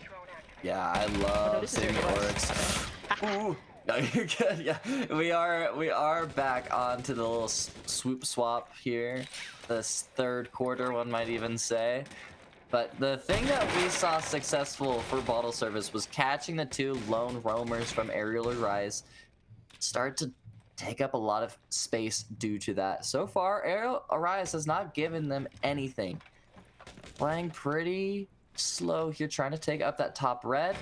Yeah, I love seeing the Oryx. Ooh. No, you're good. Yeah, we are back onto the little swoop swap here, this third quarter, one might even say. But the thing that we saw successful for Bottle Service was catching the two lone roamers from Arial Arise. Start to take up a lot of space due to that. So far, Arial Arise has not given them anything. Playing pretty slow here, trying to take up that top red.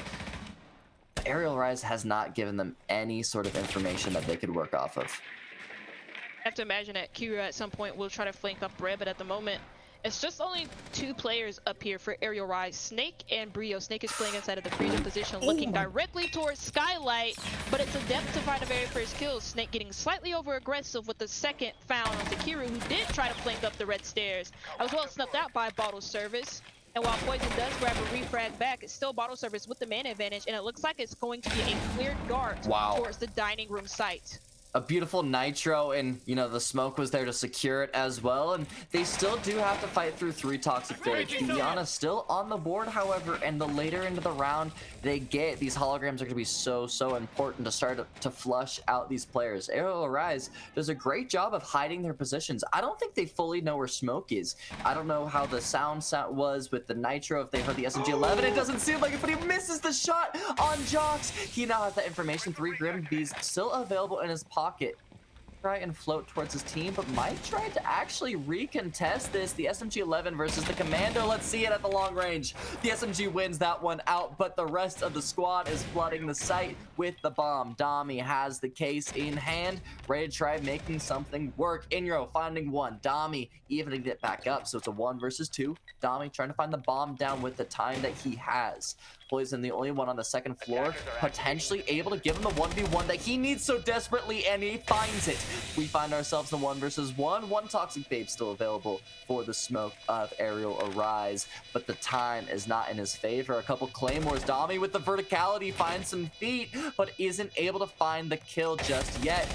Arial Rise has not given them any sort of information that they could work off of. I have to imagine that Kira at some point will try to flank up red, but at the moment, it's just only two players up here for Arial Rise, Snake and Brio. Snake is playing inside of the freedom position, looking directly towards Skylight, but it's a depth to find the very first kill. Snake getting slightly over aggressive with the second found onto Kira, who did try to flank up the red stairs. As well snuffed out by Bottle Service. And while Poison does grab a refrag back, it's still Bottle Service with the man advantage, and it looks like it's going to be a clear dart towards the dining room site. A beautiful nitro, and you know the smoke was there to secure it as well, and they still do have to fight through 3 toxic phase. Diana still on the board, however, and the later into the round they get, these holograms are going to be so important to start to flush out these players. Arial Arise does a great job of hiding their positions. I don't think they fully know where smoke is. I don't know how the sound was with the nitro, if they heard the SMG-11. It doesn't seem like it, but he misses the shot on Jocks. He now has that information. 3 Grim Bees still available in his pocket. Try and float towards his team, but might try to actually recontest this. The SMG-11 versus the Commando. Let's see it at the long range. The SMG wins that one out, but the rest of the squad is flooding the site with the bomb. Dami has the case in hand, ready to try making something work. Inro finding one. Dami evening it back up, so it's a 1 versus 2. Dami trying to find the bomb down with the time that he has. Poison, the only one on the second floor, potentially able to give him the 1v1 that he needs so desperately, and he finds it. We find ourselves in 1 versus 1. 1 Toxic Babe still available for the smoke of Arial Arise, but the time is not in his favor. A couple claymores. Dami with the verticality finds some feet, but isn't able to find the kill just yet.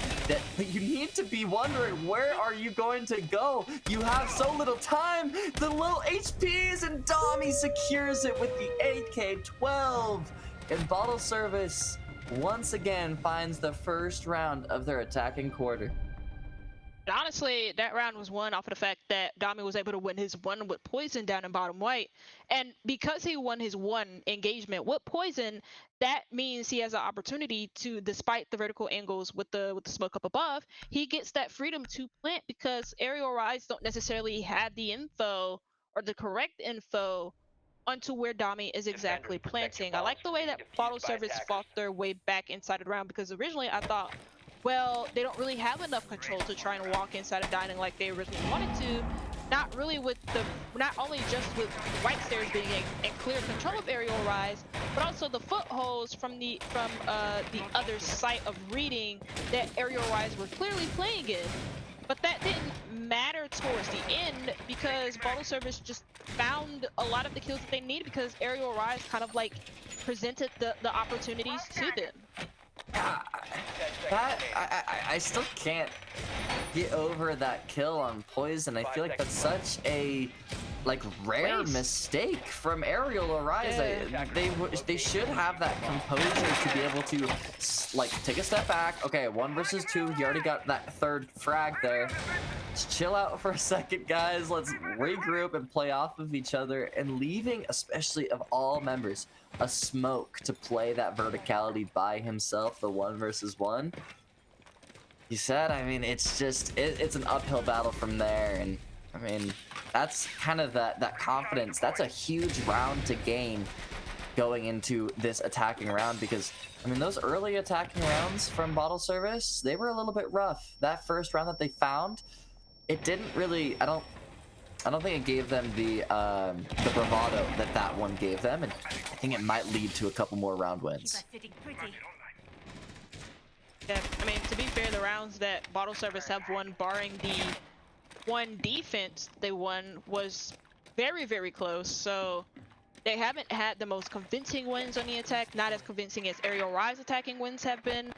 But you need to be wondering, where are you going to go? You have so little time. The little HPs, and Dami secures it with the AK-12. And Bottle Service once again finds the first round of their attacking quarter. Honestly, that round was won off of the fact that Dami was able to win his 1 with Poison down in bottom white. And because he won his 1 engagement with Poison, that means he has an opportunity to, despite the vertical angles with the smoke up above, he gets that freedom to plant, because Arial Rise don't necessarily have the info or the correct info onto where Dami is exactly planting. I like the way that Bottle Service fought their way back inside of the round, because originally I thought, well, they don't really have enough control to try and walk inside of dining like they originally wanted to. not really with the, not only just with White Stairs being in clear control of Aerial Rise, but also the footholds from the other site of reading that Aerial Rise were clearly playing in. But that didn't matter towards the end because Bottle Service just found a lot of the kills that they needed because Aerial Rise kind of like presented the opportunities to them. I still can't get over that kill on Poison. I feel like that's such a like rare mistake from Arial Rise. Yeah. They should have that composure to be able to like take a step back. Okay, 1 versus 2. He already got that 3rd frag there. Just chill out for a second, guys. Let's regroup and play off of each other. And leaving, especially of all members, a smoke to play that verticality by himself, the 1 versus 1. He said, I mean, it's just it's an uphill battle from there, and I mean, that's kind of that confidence. That's a huge round to gain going into this attacking round because, I mean, those early attacking rounds from Bottle Service, they were a little bit rough. That first round that they found, it didn't really, I don't think it gave them the bravado that one gave them, and I think it might lead to a couple more round wins. Yeah, I mean, to be fair, the rounds that Bottle Service have won, barring the one defense they won, was very, very close. So they haven't had the most convincing wins on the attack, not as convincing as Aerial Rise attacking wins have been.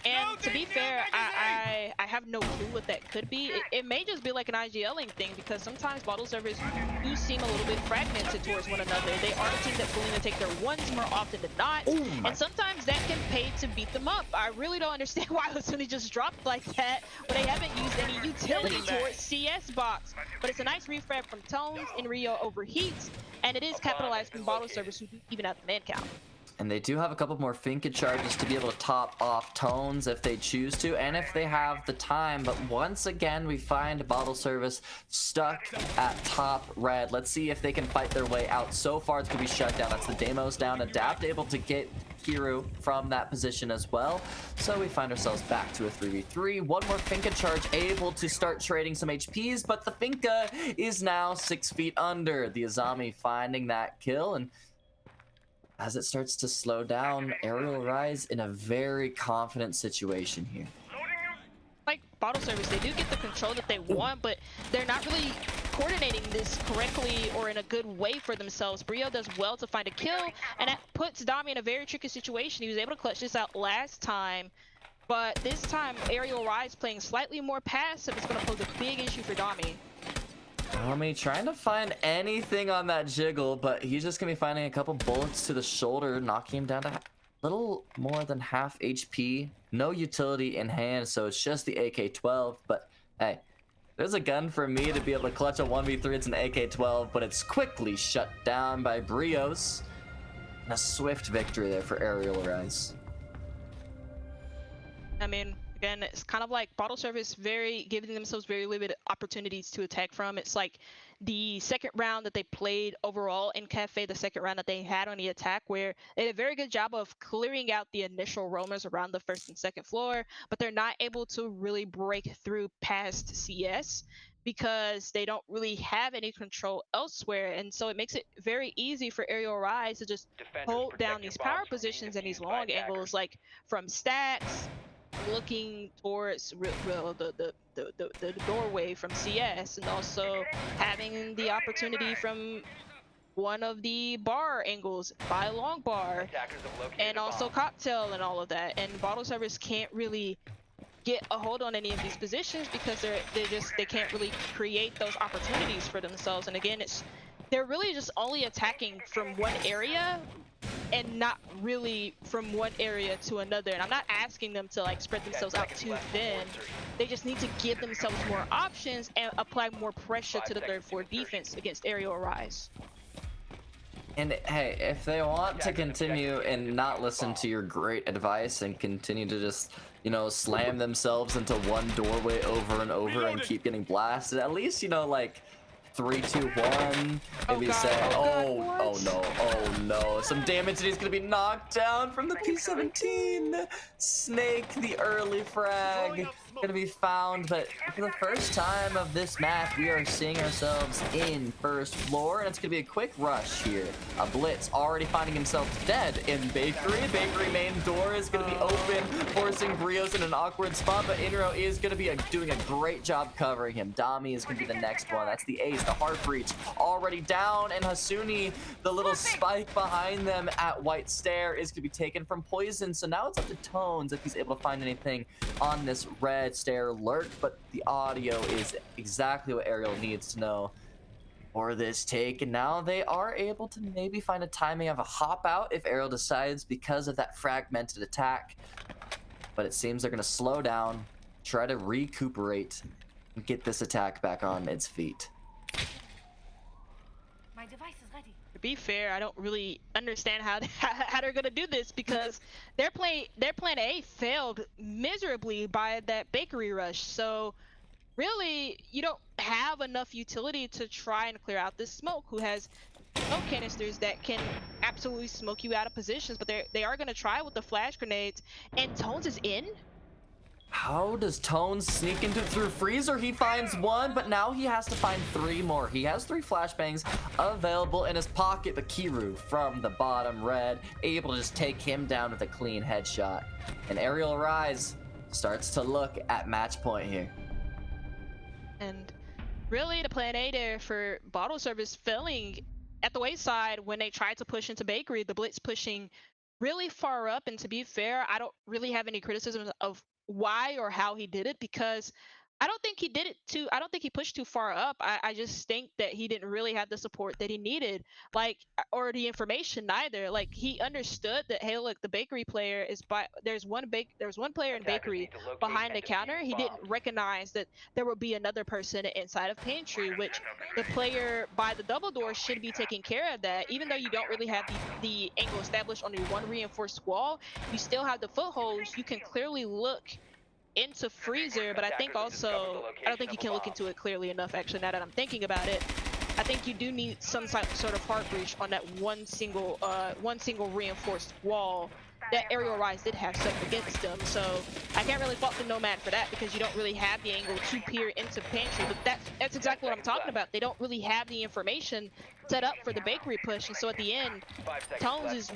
And to be fair, I have no clue what that could be. It may just be like an IGLing thing because sometimes Bottle Servers do seem a little bit fragmented towards one another. They are a team that's willing to take their ones more often than not, and sometimes that can pay to beat them up. I really don't understand why Osuni just dropped like that when they haven't used any utility towards CS box. But it's a nice refrag from Tones, and Rio overheats, and it is capitalized from Bottle Service who do even out the man count. And they do have a couple more Finka charges to be able to top off Tones if they choose to, and if they have the time. But once again, we find Bottle Service stuck at top red. Let's see if they can fight their way out. So far, it's going to be shut down. That's the Deimos down. Adapt able to get Kiru from that position as well. So we find ourselves back to a 3v3. One more Finka charge able to start trading some HPs, but the Finka is now 6 feet under. The Azami finding that kill, and as it starts to slow down, Aerial Rise in a very confident situation here. Like Bottle Service, they do get the control that they want, but they're not really coordinating this correctly or in a good way for themselves. Brio does well to find a kill, and that puts Dami in a very tricky situation. He was able to clutch this out last time, but this time Aerial Rise playing slightly more passive is going to pose a big issue for Dami. Dami trying to find anything on that jiggle, but he's just gonna be finding a couple bullets to the shoulder, knocking him down to a little more than half HP. No utility in hand, so it's just the AK-12. But hey, there's a gun for me to be able to clutch a 1v3. It's an AK-12, but it's quickly shut down by Brios. And a swift victory there for Aerial Rise. I mean, again, it's kind of like Bottle Service giving themselves very limited opportunities to attack from. It's like the second round that they played overall in Cafe, the second round that they had on the attack, where they did a very good job of clearing out the initial roamers around the first and second floor, but they're not able to really break through past CS because they don't really have any control elsewhere. And so it makes it very easy for Aerial Rise to just hold down these power positions and these long angles, like from stacks, looking towards the doorway from CS, and also having the opportunity from one of the bar angles by long bar, and also cocktail and all of that. And Bottle Service can't really get a hold on any of these positions because they can't really create those opportunities for themselves. And again, they're really just only attacking from one area and not really from one area to another. And I'm not asking them to like spread themselves out too thin. They just need to give themselves more options and apply more pressure to the third floor defense against Aerial Rise. And hey, if they want to continue and not listen to your great advice and continue to just, you know, slam themselves into one doorway over and over and keep getting blasted, at least, you know, like 3, 2, 1. Maybe say, oh no, some damage, and he's gonna be knocked down from the P17. Snake the early frag. gonna be found, but for the first time of this map, we are seeing ourselves in first floor, and it's gonna be a quick rush here. A Blitz already finding himself dead in Bakery. Bakery main door is gonna be open, forcing Brios in an awkward spot, but Inro is gonna be doing a great job covering him. Dami is gonna be the next one. That's the ace, the hard breach already down, and Hasuni, the little spike behind them at White Stair, is gonna be taken from Poison. So now it's up to Tones if he's able to find anything on this red stair lurk, but the audio is exactly what Arial needs to know for this take, and now they are able to maybe find a timing of a hop out if Arial decides because of that fragmented attack, but it seems they're going to slow down, try to recuperate, and get this attack back on its feet. My device is ready. To be fair, I don't really understand how they're gonna do this because their plan A failed miserably by that bakery rush. So really, you don't have enough utility to try and clear out this smoke. Who has smoke canisters that can absolutely smoke you out of positions, but they are gonna try with the flash grenades. And Tones is in. How does Tones sneak into through Freezer? He finds one, but now he has to find 3 more. He has 3 flashbangs available in his pocket, but Kiru from the bottom red, able to just take him down with a clean headshot. And Arial Rise starts to look at match point here. And really, the plan A there for bottle service failing at the wayside when they tried to push into bakery. The Blitz pushing really far up, and to be fair, I don't really have any criticism of why or how he did it, because I don't think he pushed too far up. I just think that he didn't really have the support that he needed, or the information either. Like, he understood that, hey, look, the bakery player is there's one player in bakery behind the counter. He didn't recognize that there would be another person inside of pantry, which the player by the double door should be taking care of that. Even though you don't really have the angle established on the one reinforced wall, you still have the footholds. You can clearly look into Freezer, but I think also, I don't think you can look into it clearly enough, actually, now that I'm thinking about it. I think you do need some sort of hard breach on that one single reinforced wall that Arial Rise did have set against them. So I can't really fault the Nomad for that, because you don't really have the angle to peer into pantry. But that's exactly what I'm talking about. They don't really have the information set up for the bakery push, and so at the end, Tones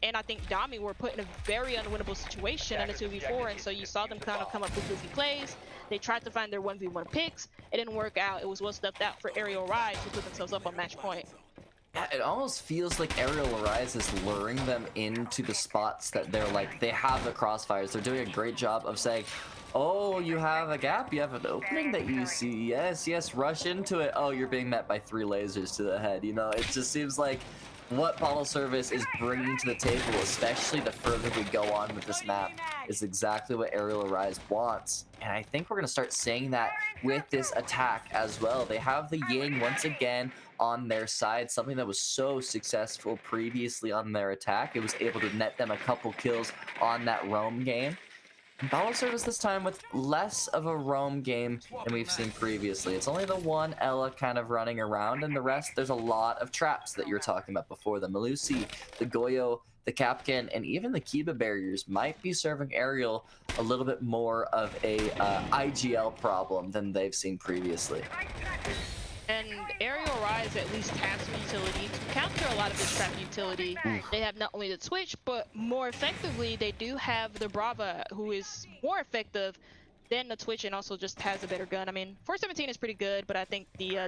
and I think Dami were put in a very unwinnable situation in a 2v4, and so you saw them kind of come up with goofy plays. They tried to find their 1v1 picks. It didn't work out. It was well stuffed out for Arial Rise, who put themselves up on match point. Yeah, it almost feels like Arial Rise is luring them into the spots that they're like, they have the crossfires. They're doing a great job of saying, oh, you have a gap, you have an opening that you see. Yes, rush into it. Oh, you're being met by 3 lasers to the head. You know, it just seems like what Bottle Service is bringing to the table, especially the further we go on with this map, is exactly what Arial Rise wants. And I think we're going to start saying that with this attack as well. They have the Ying once again on their side, something that was so successful previously on their attack. It was able to net them a couple kills on that roam game. Bottle Service this time with less of a roam game than we've seen previously. It's only the one Ella kind of running around, and the rest, there's a lot of traps that you were talking about before. The Malusi, the Goyo, the Kapkan, and even the Kiba barriers might be serving Arial a little bit more of a IGL problem than they've seen previously. And Arial Rise at least has some utility to counter a lot of this trap utility. They have not only the Twitch, but more effectively, they do have the Brava, who is more effective than the Twitch and also just has a better gun. I mean, 417 is pretty good, but I think the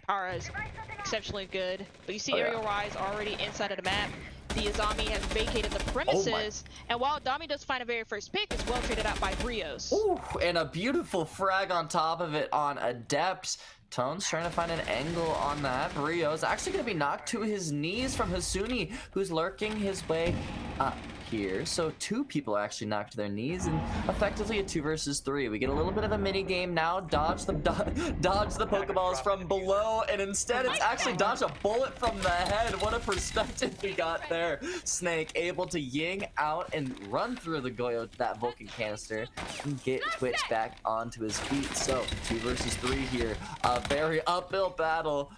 Para is exceptionally good. But you see Arial Rise already inside of the map. The Azami has vacated the premises, and while Dami does find a very first pick, it's well traded out by Brios. Ooh, and a beautiful frag on top of it on Adept. Tones trying to find an angle on that. Brios actually going to be knocked to his knees from Hasuni, who's lurking his way up here. So 2 people are actually knocked to their knees, and effectively a 2 versus 3. We get a little bit of a mini game now. Dodge the Pokeballs from below, and instead it's actually dodge a bullet from the head. What a perspective we got there. Snake able to ying out and run through the Goyo, that Vulcan canister, and get Twitch back onto his feet. So 2 versus 3 here. A very uphill battle.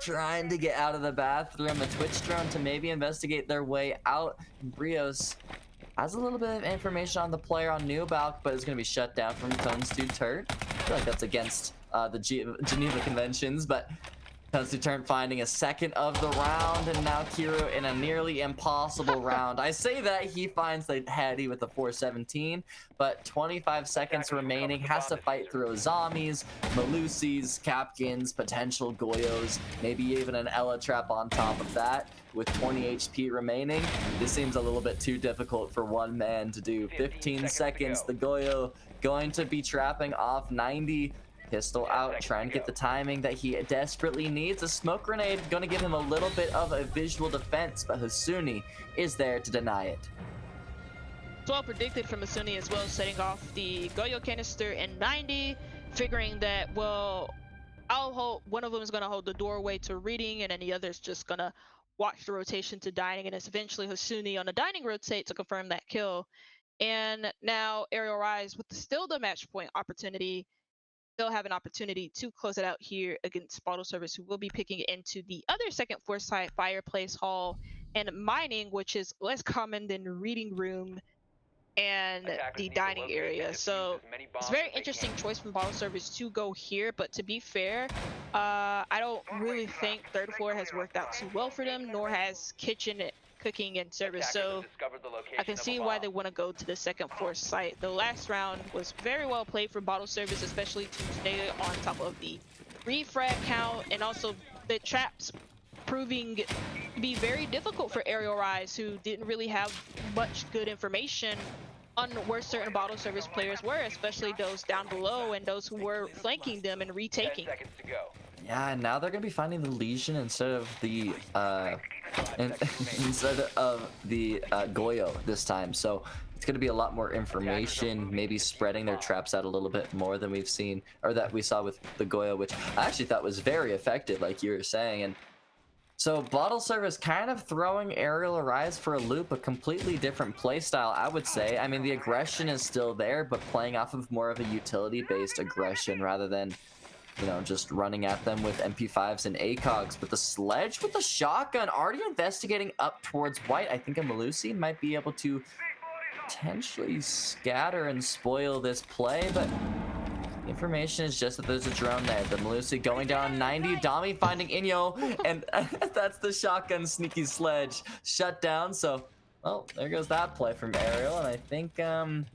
Trying to get out of the bathroom, a Twitch drone to maybe investigate their way out. Brios has a little bit of information on the player on Nubalk, but is going to be shut down from Tones to Turt. I feel like that's against the Geneva Conventions, but Tones to Turt finding a second of the round, and now Kiro in a nearly impossible round. I say that he finds the Hattie with the 417, but 25 seconds remaining, has to fight through Ozamis, Malusis, Capkins, potential Goyos, maybe even an Ella trap on top of that. With 20 HP remaining, this seems a little bit too difficult for one man to do. 15 seconds, the Goyo going to be trapping off 90. Pistol out, trying to get the timing that he desperately needs. A smoke grenade going to give him a little bit of a visual defense, but Hasuni is there to deny it. It's well predicted from Hasuni as well, setting off the Goyo canister in 90, figuring that, well, one of them is going to hold the doorway to reading, and then the other is just going to watch the rotation to dining, and it's eventually Hasuni on the dining rotate to confirm that kill. And now Arial Rise with still the match point opportunity, still have an opportunity to close it out here against Bottle Service, who will be picking into the other second floor site, Fireplace Hall, and Mining, which is less common than Reading Room and the dining area. So it's a very interesting choice from Bottle Service to go here, but to be fair, I don't really think third floor has worked out too well for them, nor has kitchen, cooking, and service. So I can see why they want to go to the second floor site. The last round was very well played for Bottle Service, especially to stay on top of the refrag count, and also the traps proving to be very difficult for Arial Rise, who didn't really have much good information on where certain Bottle Service players were, especially those down below and those who were flanking them and retaking. 10 seconds to go. Yeah, and now they're gonna be finding the Legion instead of the Goyo this time. So it's gonna be a lot more information, maybe spreading their traps out a little bit more than we've seen, or that we saw with the Goyo, which I actually thought was very effective, like you were saying. And so Bottle Service kind of throwing Arial Rise for a loop, a completely different playstyle, I would say. I mean, the aggression is still there, but playing off of more of a utility-based aggression rather than, you know, just running at them with MP5s and ACOGs. But the Sledge with the shotgun already investigating up towards White. I think a Malusi might be able to potentially scatter and spoil this play, but information is just that there's a drone there. The Malusi going down 90. Dami finding Inyo, and that's the shotgun sneaky Sledge shut down. So, well, there goes that play from Arial, and I think they're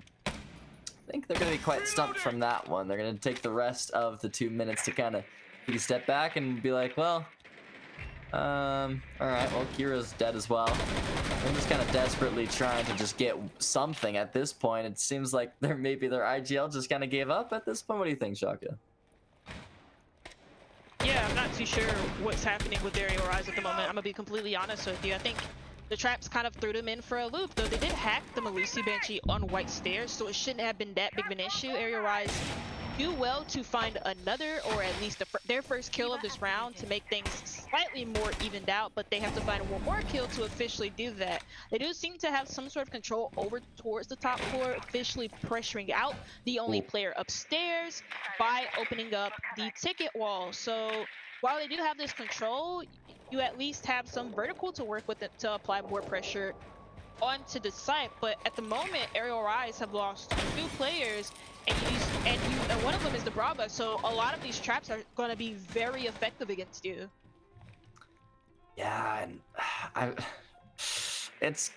going to be quite stumped from that one. They're going to take the rest of the 2 minutes to kind of take a step back and be like, well, all right, well, Kira's dead as well. I'm just kind of desperately trying to just get something at this point. It seems like maybe their IGL just kind of gave up at this point. What do you think, Shaka? Yeah, I'm not too sure what's happening with Arial Rise at the moment. I'm going to be completely honest with you. I think the traps kind of threw them in for a loop, though they did hack the Malusi Banshee on White Stairs, so it shouldn't have been that big of an issue. Arial Rise do well to find another, or at least their first kill of this round to make things slightly more evened out, but they have to find one more kill to officially do that. They do seem to have some sort of control over towards the top floor, officially pressuring out the only player upstairs by opening up the ticket wall. So while they do have this control, you at least have some vertical to work with it to apply more pressure onto the site. But at the moment, Arial Rise have lost 2 players, and one of them is the Brava, so a lot of these traps are going to be very effective against you. Yeah, and it's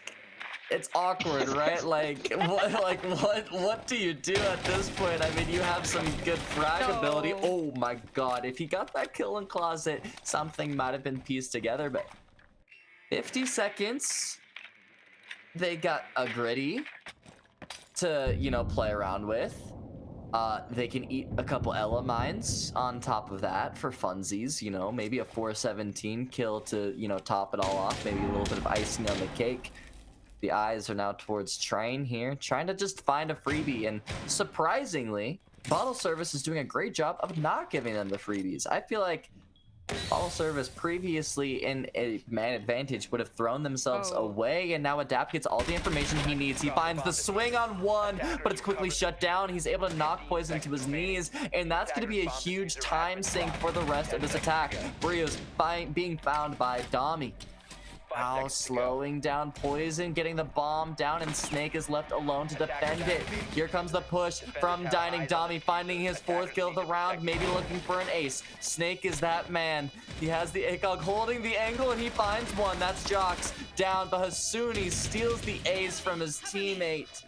awkward, right? Like what do you do at this point? I mean, you have some good frag ability. Oh my god, if he got that kill in Closet, something might have been pieced together, but 50 seconds. They got a Gritty to, you know, play around with. They can eat a couple Ella mines on top of that for funsies, you know, maybe a 417 kill to, you know, top it all off, maybe a little bit of icing on the cake. The eyes are now towards Train here, trying to just find a freebie, and surprisingly, Bottle Service is doing a great job of not giving them the freebies. I feel like Bottle Service previously in a man advantage would have thrown themselves away, and now Adapt gets all the information he needs. He finds the swing on one, but it's quickly shut down. He's able to knock poison to his knees, and that's going to be a huge time sink for the rest of this attack. Brio's being found by Dami. Now slowing down Poison, getting the bomb down, and Snake is left alone to defend it. Here comes the push from Dining Dami, finding his 4th kill of the round, maybe looking for an ace. Snake is that man. He has the ACOG holding the angle, and he finds one. That's Jox down, but Hasuni steals the ace from his teammate.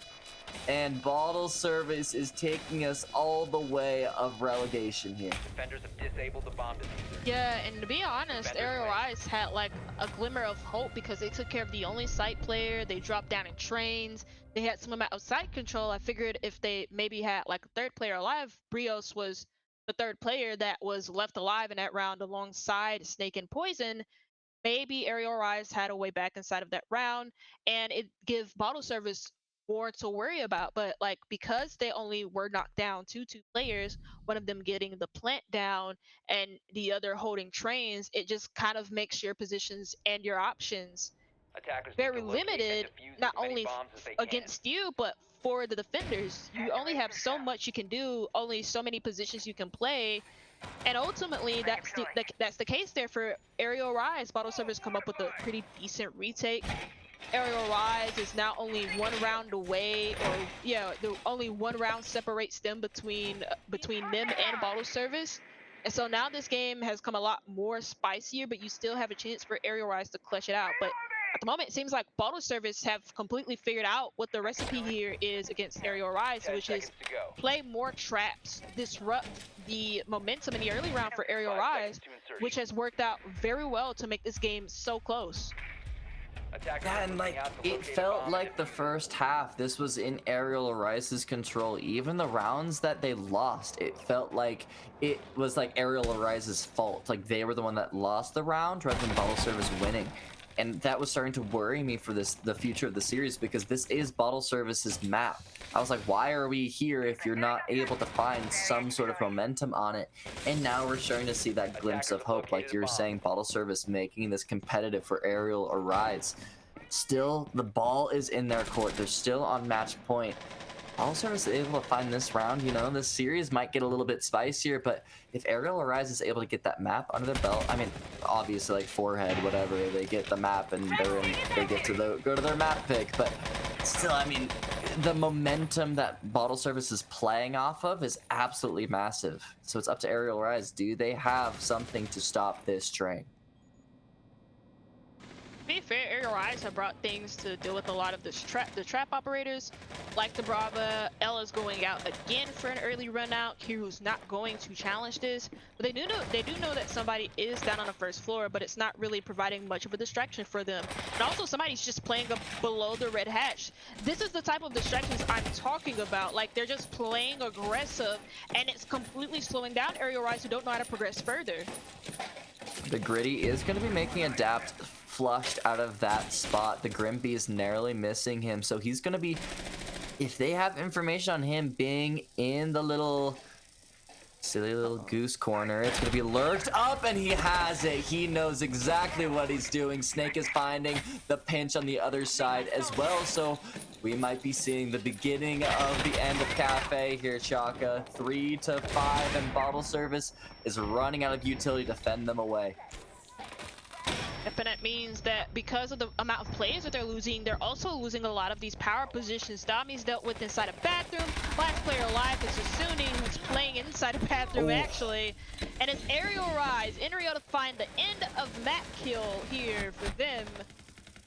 And Bottle Service is taking us all the way of relegation here. Defenders have disabled the bomb diffuser. Yeah, and to be honest, Arial Rise had like a glimmer of hope because they took care of the only site player. They dropped down in trains. They had some amount of site control. I figured if they maybe had like a 3rd player alive, Brios was the 3rd player that was left alive in that round alongside Snake and Poison. Maybe Arial Rise had a way back inside of that round, and it give Bottle Service more to worry about. But like, because they only were knocked down two players, one of them getting the plant down and the other holding trains, it just kind of makes your positions and your options very limited, not only against you but for the defenders. You only have so much you can do, only so many positions you can play, and ultimately that's the case there for Arial Rise. Bottle Service come up with a pretty decent retake. Arial Rise is now only 1 round away, or yeah, only 1 round separates them between them and Bottle Service. And so now this game has come a lot more spicier, but you still have a chance for Arial Rise to clutch it out. But at the moment, it seems like Bottle Service have completely figured out what the recipe here is against Arial Rise, which is play more traps, disrupt the momentum in the early round for Arial Rise, which has worked out very well to make this game so close. Yeah, and like, it felt like the first half, this was in Arial Rise's control. Even the rounds that they lost, it felt like it was like Arial Rise's fault. Like, they were the one that lost the round rather than Bottle Service winning. And that was starting to worry me for the future of the series, because this is Bottle Service's map. I was like, why are we here if you're not able to find some sort of momentum on it? And now we're starting to see that glimpse of hope, like you were saying, Bottle Service making this competitive for Arial Rise. Still, the ball is in their court. They're still on match point. Bottle Service is able to find this round. You know, this series might get a little bit spicier, but if Arial Rise is able to get that map under their belt, I mean, obviously, like, forehead, whatever, they get the map and they get to go to their map pick, but still, I mean, the momentum that Bottle Service is playing off of is absolutely massive. So it's up to Arial Rise. Do they have something to stop this train? To be fair, Arial Rise have brought things to deal with a lot of the trap operators, like the Brava. Ella's going out again for an early run out. Kiru's not going to challenge this, but they do know that somebody is down on the 1st floor, but it's not really providing much of a distraction for them. And also, somebody's just playing up below the red hatch. This is the type of distractions I'm talking about. Like, they're just playing aggressive, and it's completely slowing down Arial Rise, who don't know how to progress further. The Gritty is going to be making Adapt flushed out of that spot. The Grimpy is narrowly missing him, so he's going to be, if they have information on him being in the little silly little goose corner, it's going to be lurked up, and he has it. He knows exactly what he's doing. Snake is finding the pinch on the other side as well, so we might be seeing the beginning of the end of Cafe here, Chaka. 3-5, and Bottle Service is running out of utility to fend them away. And that means that because of the amount of players that they're losing, they're also losing a lot of these power positions. Dami's dealt with inside a bathroom. Last player alive is Hasuni, who's playing inside a bathroom, actually. And it's Arial Rise, Arial to find the end of map kill here for them.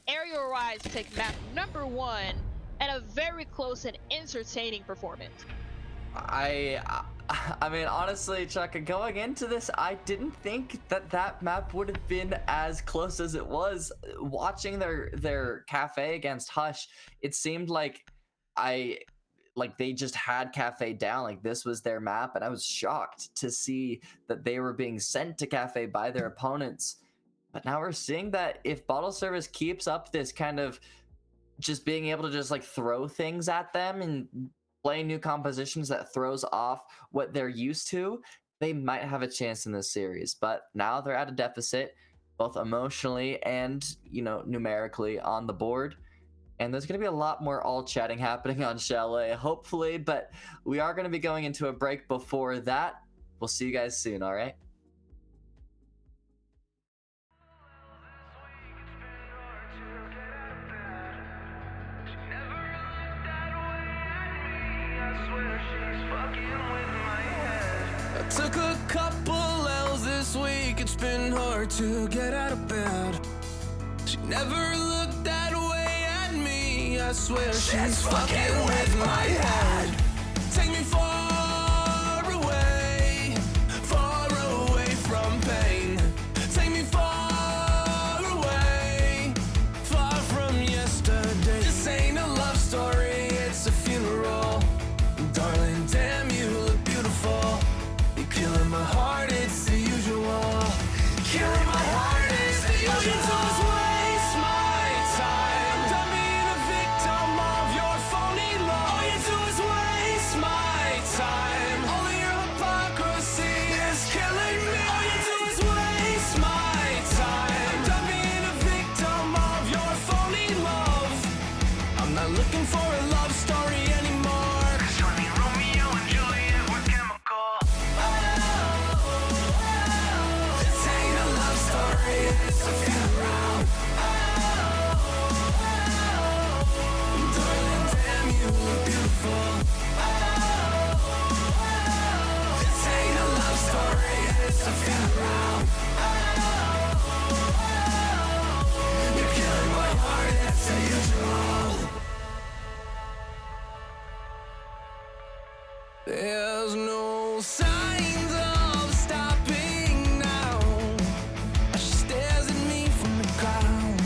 Arial Rise take map number 1, and a very close and entertaining performance. I mean, honestly, Chuck, going into this, I didn't think that map would have been as close as it was. Watching their Cafe against Hush, it seemed like they just had Cafe down, like this was their map, and I was shocked to see that they were being sent to Cafe by their opponents. But now we're seeing that if Bottle Service keeps up this kind of just being able to just like throw things at them and play new compositions that throws off what they're used to, they might have a chance in this series. But now they're at a deficit, both emotionally and, you know, numerically on the board. And there's going to be a lot more all chatting happening on Chalet, hopefully. But we are going to be going into a break before that. We'll see you guys soon, all right? I took a couple L's this week. It's been hard to get out of bed. She never looked that way at me. I swear she's fucking with my head. Take me far away from pain. Take me far away, far from yesterday. This ain't a love story, it's a funeral. Darling, damn, you look beautiful. You're killing my heart, it's the usual. Killing my heart, it's the usual. All you do is waste my time. Done being a victim of your phony love. All you do is waste my time. All of your hypocrisy is killing me. All you do is waste my time. Done being a victim of your phony love. I'm not looking for a love story anymore. 'Cause honey, Romeo and Juliet were chemical. This ain't a love story, it's a funeral. Darling, damn, you look beautiful. This ain't a love story, it's a funeral. You're killing my heart, it's the usual. There's no signs of stopping now. She stares at me from the ground,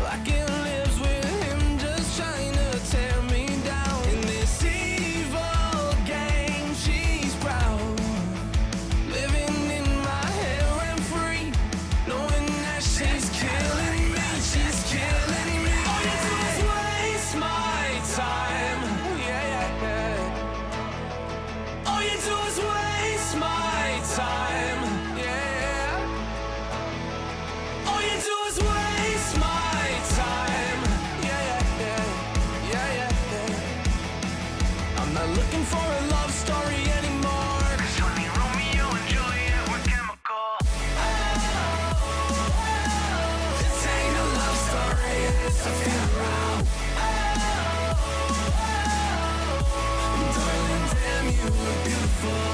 like it lives with him, just trying to tear me down. In this evil game, she's proud, living in my head rent free, knowing that she's killing me, she's killing me. All you do is waste my time. Yeah, yeah, yeah. All you do is waste my time, yeah. All you do is waste my time, yeah, yeah, yeah, yeah, yeah. I'm not looking for a love story anymore. 'Cause honey, Romeo and Juliet were chemical. This ain't a love story, it's a funeral. Darling, damn, you look beautiful.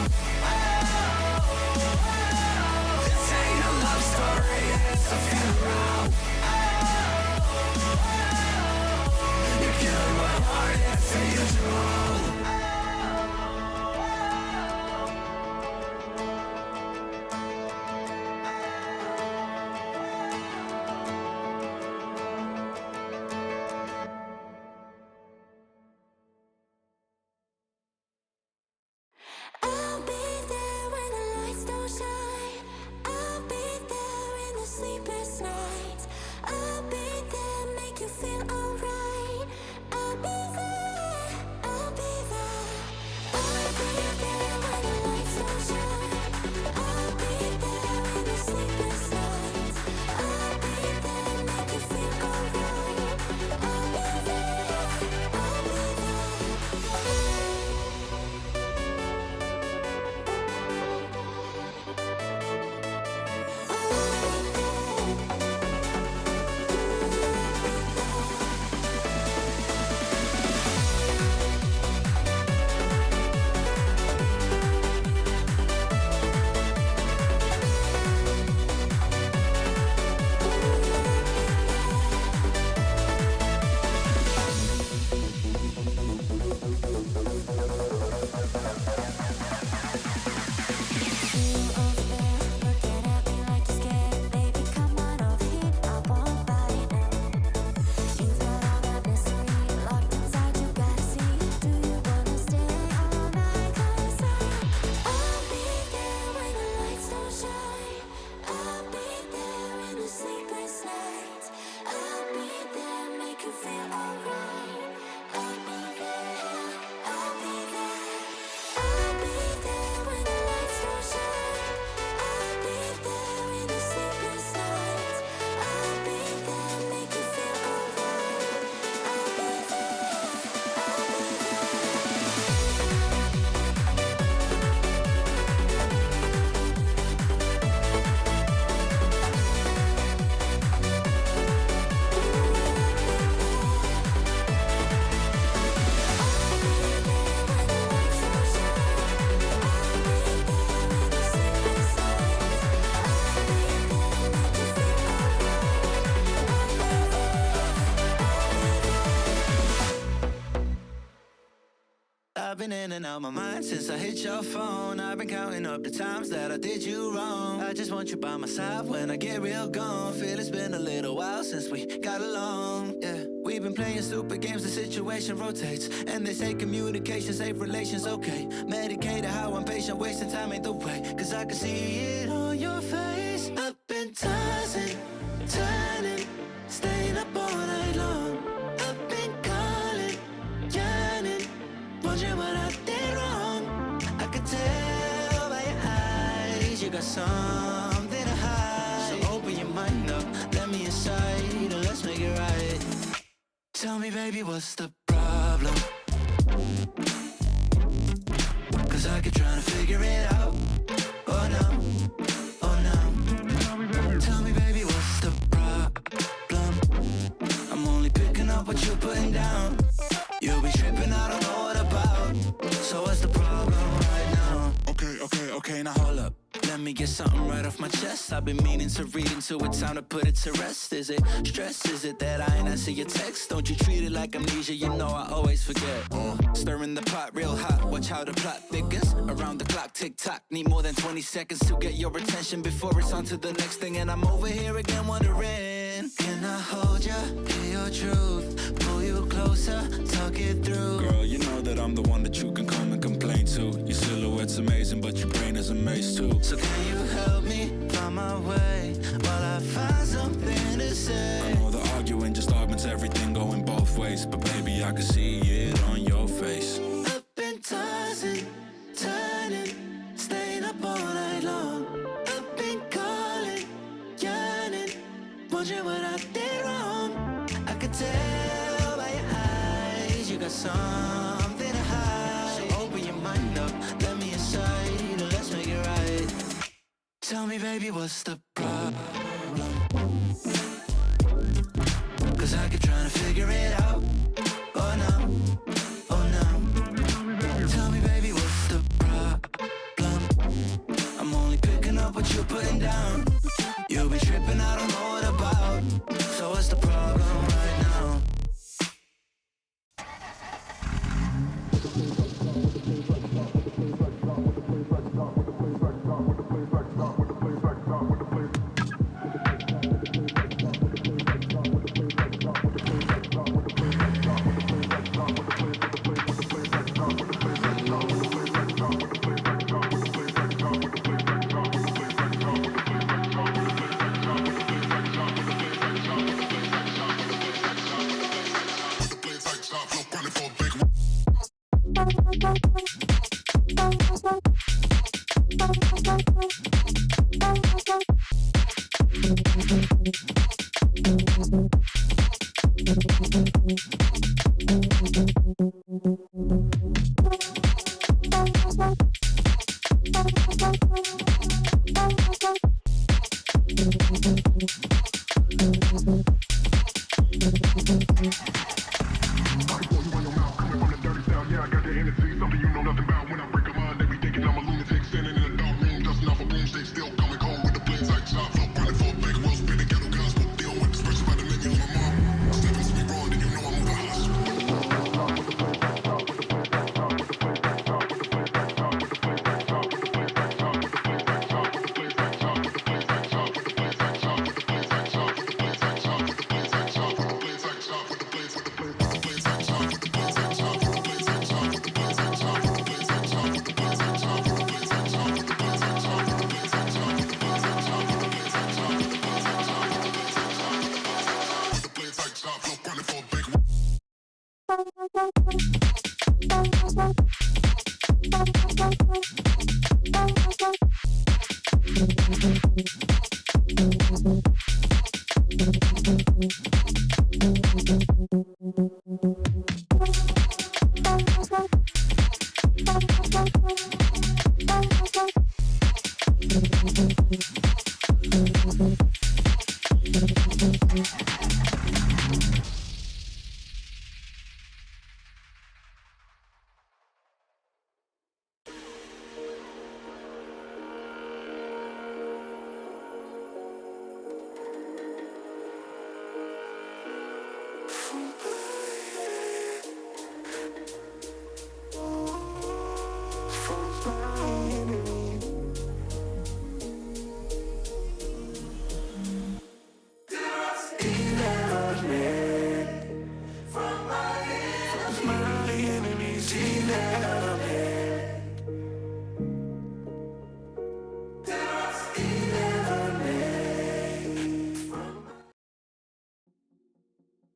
This ain't a love story, it's a funeral. You're killing my heart, it's the usual. I'll be there when the lights don't shine. I'll be there in the sleepless nights. I'll be there, make you feel alright. I'll be there, I'll be there. I'll be there when the lights don't shine. I'll be there in the sleepless nights. I'll be there, make you feel alright. I'll be there, I'll be there. I've been in and out my mind since I hit your phone. I've been counting up the times that I did you wrong. I just want you by my side when I get real gone. Feel it's been a little while since we got along, yeah. We've been playing stupid games, the situation rotates. And they say communication, safe relations, okay. Medicated how I'm patient, wasting time ain't the way. Cause I can see it on your face. I've been tossing, turning, staying up all night long. I've been calling, yearning, wondering what I did wrong. I could tell by your eyes you got something to hide. So open your mind up, let me inside, and let's make it right. Tell me, baby, what's the problem? Cause I keep trying to figure it out. Oh no, oh no. Tell me, baby, what's the problem? I'm only picking up what you're putting down. You'll be tripping, I don't know what about. So what's the problem right now? Okay, now hold up. Let me get something right off my chest. I've been meaning to read into it, time to put it to rest. Is it stress? Is it that I ain't answer your text? Don't you treat it like amnesia, you know I always forget. Stirring the pot real hot, watch how the plot thickens. Around the clock, tick tock, need more than 20 seconds to get your attention before it's on to the next thing. And I'm over here again wondering, can I hold ya, hear your truth, pull you closer, talk it through? Girl, you know that I'm the one that you can come and complain to. Your silhouette's amazing, but your brain is a maze too. So can you help me find my way while I find something to say? I know the arguing just augments everything going both ways, but baby, I can see it on your face. I've been tossing, turning, staying up all night long. I've been calling, yearning, wondering what I did wrong. I could tell by your eyes you got something to hide. So open your mind up, let me inside, and let's make it right. Tell me, baby, what's the problem? Cause I keep trying to figure it out. Oh no, oh no. Tell me, baby, what's the problem? I'm only picking up what you're putting down. You'll be tripping, I don't know what about. So what's the problem right now?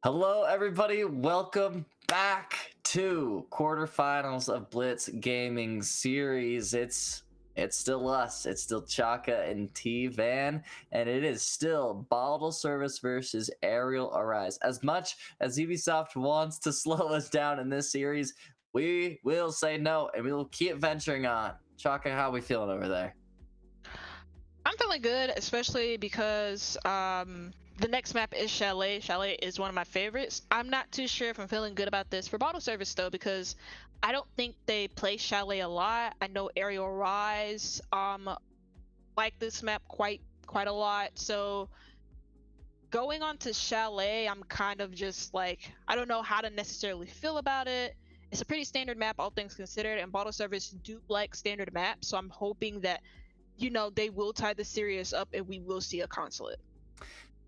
Hello, everybody. Welcome back to quarterfinals of Blitz Gaming Series. It's still us. It's still Chaka and T-Van, and it is still Bottle Service versus Arial Arise. As much as Ubisoft wants to slow us down in this series, we will say no, and we will keep venturing on. Chaka, how are we feeling over there? I'm feeling good, especially because the next map is Chalet. Chalet is one of my favorites. I'm not too sure if I'm feeling good about this for Bottle Service though, because I don't think they play Chalet a lot. I know Arial Rise like this map quite a lot. So going on to Chalet, I'm kind of just like, I don't know how to necessarily feel about it. It's a pretty standard map, all things considered, and Bottle Service do like standard maps, so I'm hoping that, you know, they will tie the series up and we will see a consulate.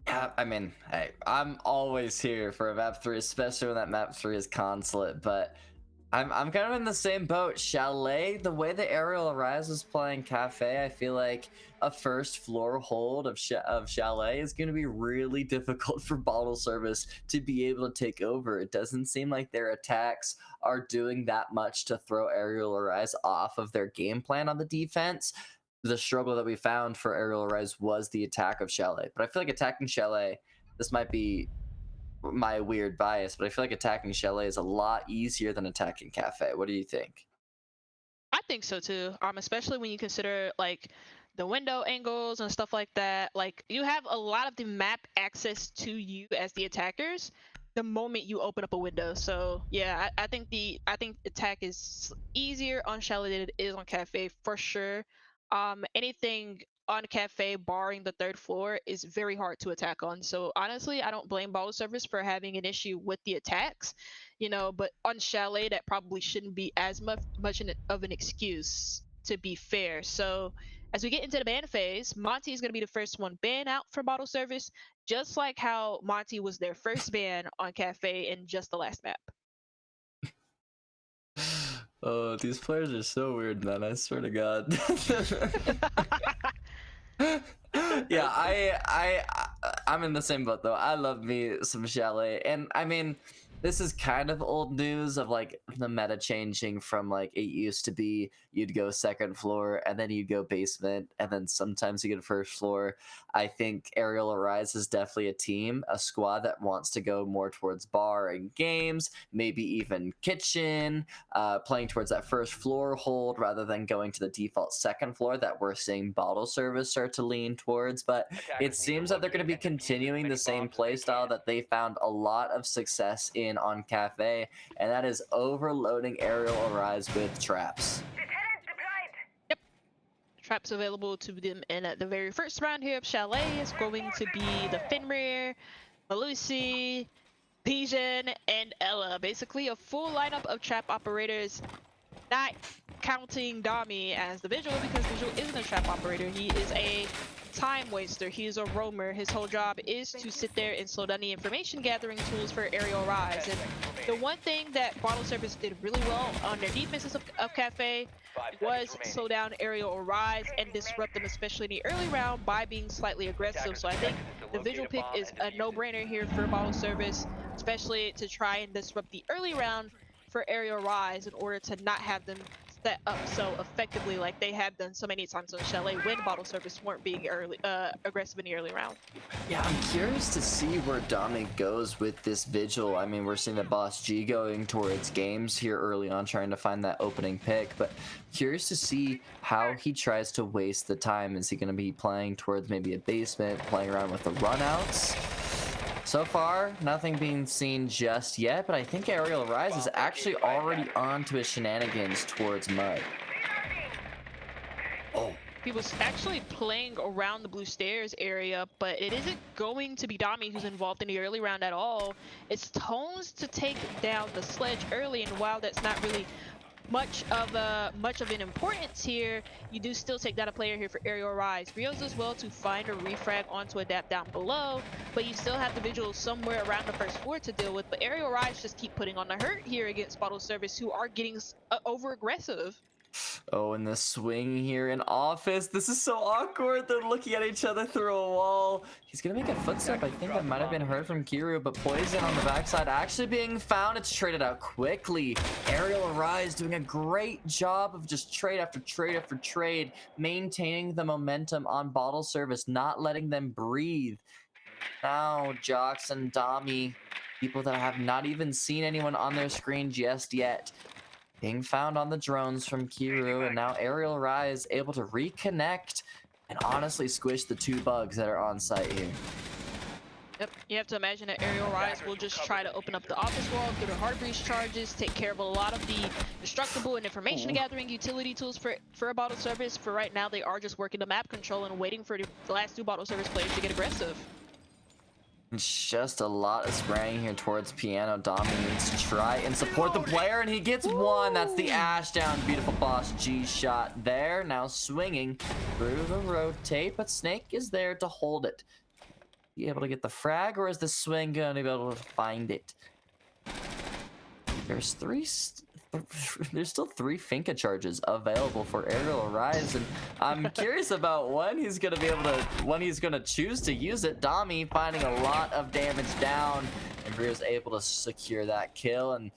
Yeah, I mean, hey, I'm always here for a map 3, especially when that map 3 is consulate, but I'm kind of in the same boat. Chalet, the way the Arial Arise was playing Cafe, I feel like a first floor hold of Chalet is going to be really difficult for Bottle Service to be able to take over. It doesn't seem like their attacks are doing that much to throw Arial Arise off of their game plan on the defense. The struggle that we found for Arial Arise was the attack of Chalet. But I feel like attacking Chalet, this might be my weird bias, but I feel like attacking Chalet is a lot easier than attacking Cafe. What do you think? I think so too. Especially when you consider like the window angles and stuff like that. Like you have a lot of the map access to you as the attackers the moment you open up a window. So yeah, I think attack is easier on Chalet than it is on Cafe for sure. Anything on Cafe barring the third floor is very hard to attack on. So honestly, I don't blame Bottle Service for having an issue with the attacks, you know, but on Chalet that probably shouldn't be as much of an excuse, to be fair. So as we get into the ban phase, Monty is going to be the first one banned out for Bottle Service, just like how Monty was their first ban on Cafe in just the last map. Oh, these players are so weird, man. I swear to God. Yeah, I'm in the same boat though. I love me some Chalet, and I mean, this is kind of old news of like the meta changing from like it used to be you'd go second floor and then you'd go basement and then sometimes you get first floor. I think Arial Arise is definitely a squad that wants to go more towards bar and games, maybe even kitchen, playing towards that first floor hold rather than going to the default second floor that we're seeing Bottle Service start to lean towards. But it seems that they're going to be continuing the same playstyle that they found a lot of success in on Cafe, and that is overloading Arial Arise with traps. Yep. Traps available to them in the very first round here of Chalet is going to be the Fenrir, Malusi, Pigeon, and Ella. Basically a full lineup of trap operators, not counting Dami as the Vigil, because Vigil isn't a trap operator. He is a time waster. He is a roamer. His whole job is to sit there and slow down the information gathering tools for Arial Rise. And the one thing that Bottle Service did really well on their defenses of Cafe was slow down Arial Rise and disrupt them, especially in the early round, by being slightly aggressive. So I think the Vigil pick is a no-brainer here for Bottle Service, especially to try and disrupt the early round for Arial Rise in order to not have them set up so effectively like they have done so many times on Chalet when Bottle Service weren't being aggressive in the early round. Yeah, I'm curious to see where Dominic goes with this Vigil. I mean, we're seeing the Boss G going towards games here early on, trying to find that opening pick, but curious to see how he tries to waste the time. Is he going to be playing towards maybe a basement, playing around with the runouts? So far, nothing being seen just yet, but I think Arial Rise is actually already on to his shenanigans towards Mud. Oh. He was actually playing around the blue stairs area, but it isn't going to be Dami who's involved in the early round at all. It's Tones to take down the sledge early, and while that's not really much of an importance here, you do still take down a player here for Arial Rise. Rios as well to find a refrag onto adapt down below, but you still have the Vigils somewhere around the first floor to deal with. But Arial Rise just keep putting on the hurt here against Bottle Service, who are getting over aggressive. Oh, and the swing here in office. This is so awkward. They're looking at each other through a wall. He's gonna make a footstep. I think that might have been heard from Kiru, but Poison on the backside actually being found. It's traded out quickly. Arial Arise doing a great job of just trade after trade after trade, maintaining the momentum on bottle service, not letting them breathe. Now, Jox and Dami, people that have not even seen anyone on their screen just yet, being found on the drones from Kiru, and now Arial Rise able to reconnect and honestly squish the 2 bugs that are on site here. Yep, you have to imagine that Arial Rise will just try to open up the office wall, get the hard breach charges, take care of a lot of the destructible and information gathering utility tools for a bottle service. For right now, they are just working the map control and waiting for the last 2 bottle service players to get aggressive. It's just a lot of spraying here towards Piano. Dami needs to try and support the player, and he gets one. That's the Ash down. Beautiful boss G shot there. Now swinging through the rotate, but Snake is there to hold it. Be able to get the frag, or is the swing going to be able to find it? There's still 3 Finka charges available for Arial Rise, and I'm curious about when he's gonna be able to, when he's gonna choose to use it. Dami finding a lot of damage down, and Rio's able to secure that kill, and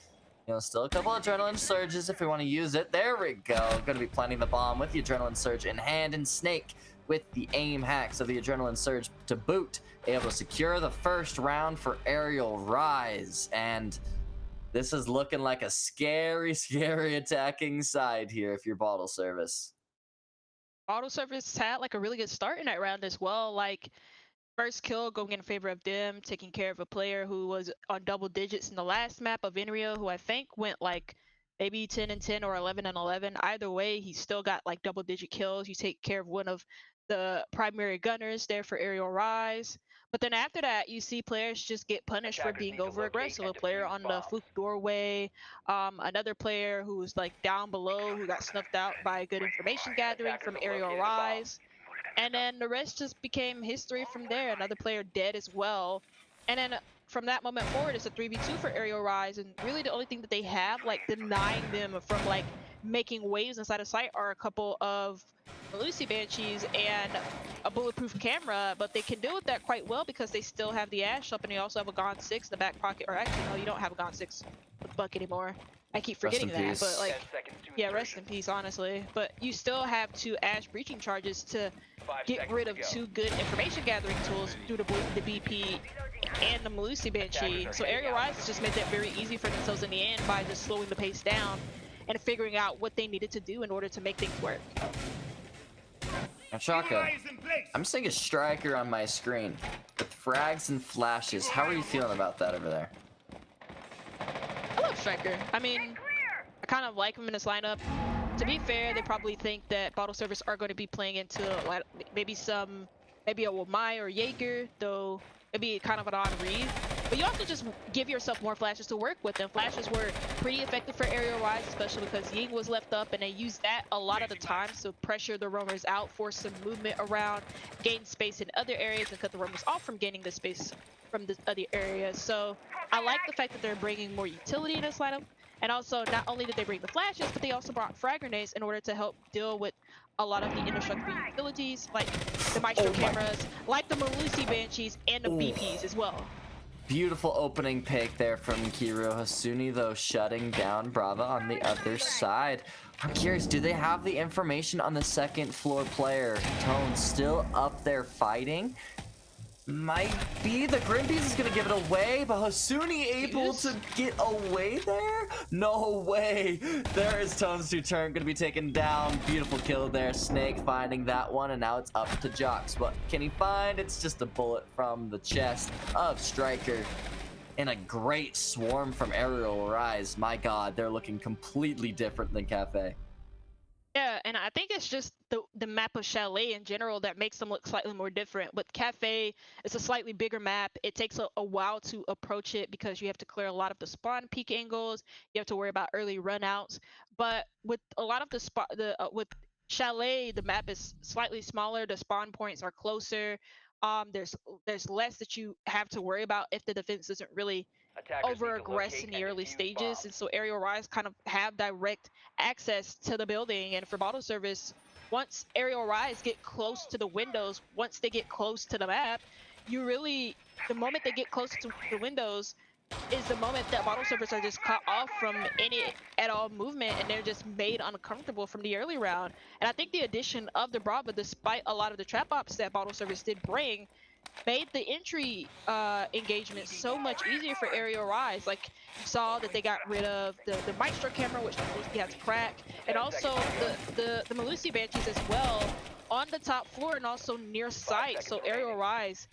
still a couple adrenaline surges if we want to use it. There we go. Gonna be planting the bomb with the adrenaline surge in hand, and Snake with the aim hacks of the adrenaline surge to boot, able to secure the first round for Arial Rise. And this is looking like a scary, scary attacking side here if you're bottle service. Bottle service had like a really good start in that round as well. Like, first kill going in favor of them, taking care of a player who was on double digits in the last map of Arial, who I think went like maybe 10 and 10 or 11 and 11. Either way, he still got like double digit kills. You take care of one of the primary gunners there for Arial Rise. But then after that, you see players just get punished for being over aggressive. A player on the fluke doorway, another player who was like down below who got snuffed out by good information gathering from Arial Rise. And then the rest just became history from there. Another player dead as well. And then from that moment forward, it's a 3v2 for Arial Rise. And really the only thing that they have, like, denying them from, like, making waves inside of sight are a couple of Lucy Banshees and a bulletproof camera. But they can deal with that quite well because they still have the Ash up, and they also have a Gon 6 in the back pocket. Or actually, no, you don't have a Gon 6 with Buck anymore. I keep forgetting that, but like, yeah, rest in peace, honestly. But you still have 2 Ash breaching charges to get rid of 2 good information gathering tools through the BP and the Malusi Banshee. So Arial Rise just made that very easy for themselves in the end by just slowing the pace down and figuring out what they needed to do in order to make things work. Now, Shaka, I'm seeing a striker on my screen with frags and flashes. How are you feeling about that over there? I love Striker. I mean, I kind of like him in this lineup. To be fair, they probably think that bottle service are going to be playing into like, maybe a Wamai or Jaeger, though it'd be kind of an odd read. But you also just give yourself more flashes to work with, and flashes were pretty effective for Arial Rise, especially because Ying was left up, and they used that a lot of the time to pressure the roamers out, force some movement around, gain space in other areas, and cut the roamers off from gaining the space from the other areas. So I like the fact that they're bringing more utility in this lineup. And also, not only did they bring the flashes, but they also brought frag grenades in order to help deal with a lot of the indestructible utilities, like the Maestro cameras, like the Malusi Banshees, and the BPs as well. Beautiful opening pick there from Kiro. Hasuni, though, shutting down Brava on the other side. I'm curious, do they have the information on the second floor player? Tone still up there fighting? Might be. The Grimpies is going to give it away, but Hasuni able to get away there? No way. There is Tone's 2 turn going to be taken down. Beautiful kill there. Snake finding that one, and now it's up to Jox. What can he find? It's just a bullet from the chest of Striker. And a great swarm from Arial Rise. My god, they're looking completely different than Cafe. Yeah, and I think it's just the map of Chalet in general that makes them look slightly more different. With Cafe, it's a slightly bigger map. It takes a while to approach it because you have to clear a lot of the spawn peak angles. You have to worry about early runouts. But with a lot of with Chalet, the map is slightly smaller. The spawn points are closer. There's less that you have to worry about if the defense doesn't really Attackers over need to aggress locate in the and early defuse stages, bombs. and so Ariel Rise kind of have direct access to the building. And for bottle service, once Ariel Rise get close to the windows, once they get close to the map, you really, the moment they get close to the windows is the moment that bottle servers are just cut off from any at all movement, and they're just made uncomfortable from the early round. And I think the addition of the Brava, despite a lot of the trap ops that bottle service did bring, made the entry engagement so much easier for Ariel Rise. Like, you saw that they got rid of the Maestro camera, which Malusi had to crack, and also the Malusi Banshees as well on the top floor and also near site. So Ariel Rise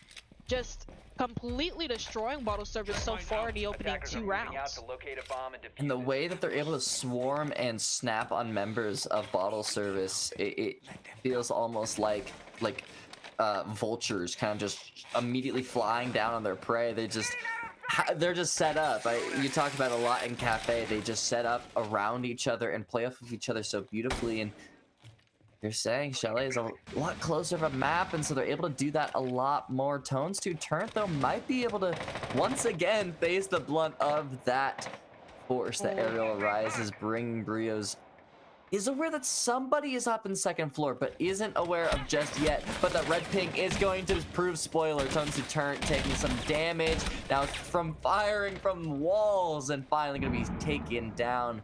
just completely destroying bottle service so far in the opening Attackers are 2 moving out rounds. to locate a bomb and defuse And the it. way that they're able to swarm and snap on members of bottle service, it feels almost like vultures kind of just immediately flying down on their prey. They're just set up. You talk about a lot in Cafe. They just set up around each other and play off of each other so beautifully. And you're saying Chalet is a lot closer of a map, and so they're able to do that a lot more. Tones 2 Turnt, though, might be able to once again face the blunt of that force that Ariel Rise is bringing. Brios is aware that somebody is up in second floor, but isn't aware of just yet. But that red ping is going to prove spoiler. Tones 2 Turnt taking some damage now from firing from walls, and finally going to be taken down.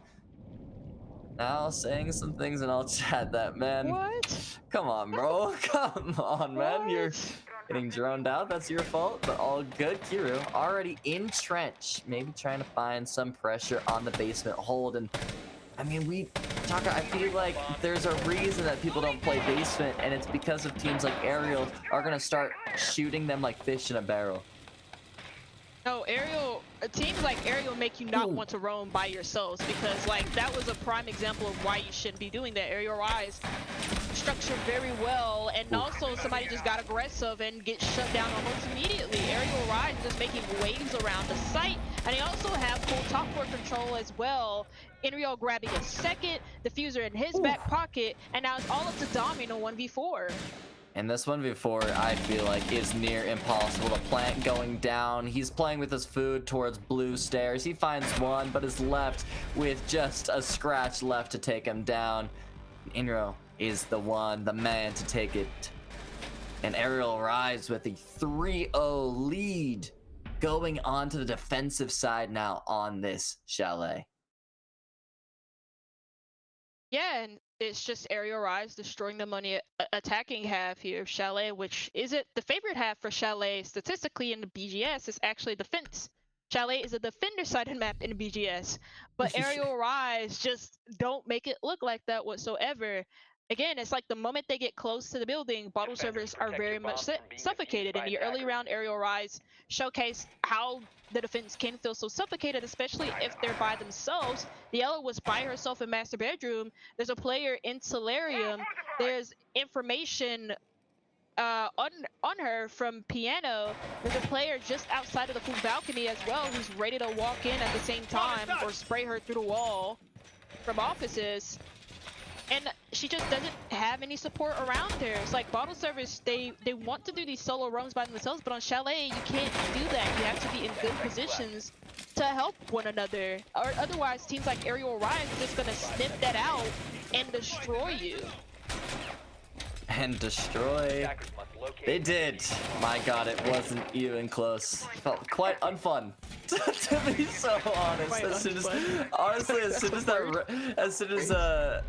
Now saying some things in all chat that, man, What? come on, bro. Come on, man. You're What? getting droned out. That's your fault, but all good. Kiru already in trench, maybe trying to find some pressure on the basement hold. And I mean, I feel like there's a reason that people don't play basement, and it's because of teams like Arial are gonna start shooting them like fish in a barrel. No, Ariel, teams like Ariel make you not want to roam by yourselves, because like that was a prime example of why you shouldn't be doing that. Ariel Rise structured very well, and also somebody just got aggressive and get shut down almost immediately. Ariel Rise is just making waves around the site, and they also have full top floor control as well. Ariel grabbing a second, diffuser in his back pocket, and now it's all up to Dom in a 1v4. And this 1v4, I feel like, is near impossible. The plant going down. He's playing with his food towards blue stairs. He finds one, but is left with just a scratch left to take him down. Inro is the man to take it. And Ariel Rise with a 3-0 lead, going on to the defensive side now on this Chalet. Yeah, and it's just Ariel Rise destroying them on the attacking half here of Chalet, which isn't the favorite half for Chalet statistically in the BGS. Is actually defense. Chalet is a defender-sided map in the BGS, but Ariel Rise just don't make it look like that whatsoever. Again, it's like the moment they get close to the building, bottle servers are very much suffocated. In the early round, Ariel Rise showcased how the defense can feel so suffocated, especially if they're by themselves. The Yellow was by herself in master bedroom. There's a player in Solarium. There's information on her from Piano. There's a player just outside of the full balcony as well who's ready to walk in at the same time or spray her through the wall from offices. And she just doesn't have any support around her. It's like bottle service, they want to do these solo roams by themselves, but on Chalet, you can't do that. You have to be in good positions to help one another. Or otherwise, teams like Ariel Rise are just gonna snip that out and destroy you. And destroy. They did. My god, it wasn't even close. Felt quite unfun. To be so honest. Honestly, as soon as that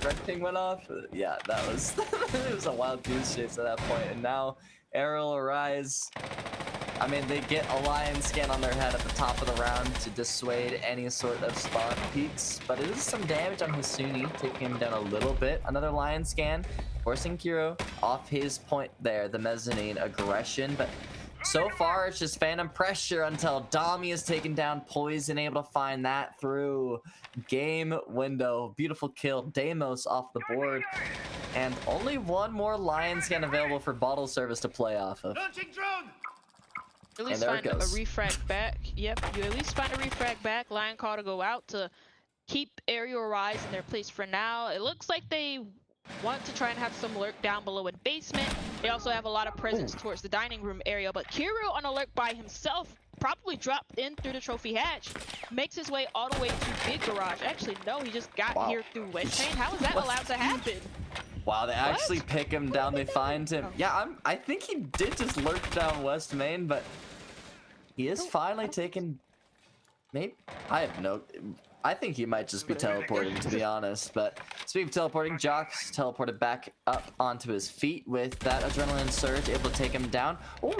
red ping went off, yeah, that was it was a wild goose chase at that point. And now Ariel Rise, I mean, they get a lion scan on their head at the top of the round to dissuade any sort of spawn peaks, but it is some damage on Hasuni, taking him down a little bit. Another lion scan, forcing Kiro off his point there, the mezzanine aggression, but so far it's just phantom pressure until Dami is taken down, Poison able to find that through game window. Beautiful kill, Deimos off the board, and only one more lion scan available for bottle service to play off of. At least find a refrag back. Yep, you at least find a refrag back. Lion Call to go out to keep Ariel Rise in their place for now. It looks like they want to try and have some lurk down below in basement. They also have a lot of presence towards the dining room area, but Kiro on alert by himself probably dropped in through the trophy hatch, makes his way all the way to Big Garage. Actually, no, he just got here through Wedge Train. How is that allowed to happen? Wow, they actually pick him down. They find him. Oh. Yeah, I think he did just lurk down West Main, but he is finally taken. Maybe I think he might just be teleporting, to be honest. But speaking of teleporting, Jox teleported back up onto his feet with that adrenaline surge, able to take him down. Ooh,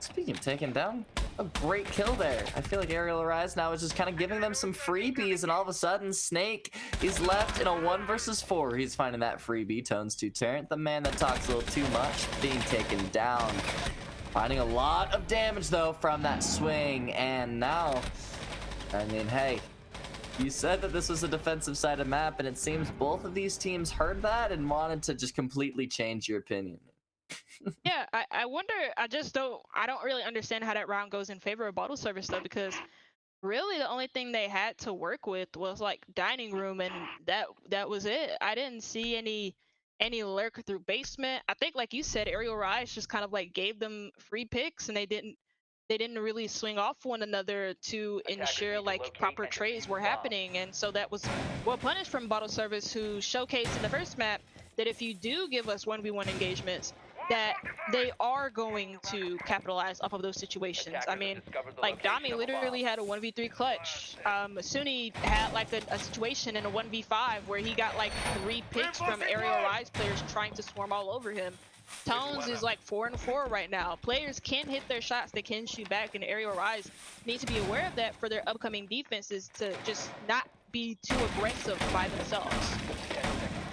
speaking of taking down, a great kill there. I feel like Arial Arise now is just kind of giving them some freebies, and all of a sudden, Snake is left in a 1 versus 4. He's finding that freebie. Tones to Tarrant, the man that talks a little too much, being taken down. Finding a lot of damage, though, from that swing, and now, I mean, hey, you said that this was a defensive sided map, and it seems both of these teams heard that and wanted to just completely change your opinion. Yeah, I wonder, I don't really understand how that round goes in favor of Bottle Service, though, because really the only thing they had to work with was like dining room, and that was it. I didn't see any lurk through basement. I think, like you said, Arial Rise just kind of like gave them free picks, and they didn't really swing off one another to ensure like proper trades were happening. And so that was well punished from Bottle Service, who showcased in the first map that if you do give us 1v1 engagements, that they are going to capitalize off of those situations. I mean, like Dami literally had a 1v3 clutch. Suni had like a situation in a 1v5 where he got like 3 picks from Arial Rise players trying to swarm all over him. Tones is like 4-4 right now. Players can hit their shots, they can shoot back, and Arial Rise need to be aware of that for their upcoming defenses, to just not be too aggressive by themselves.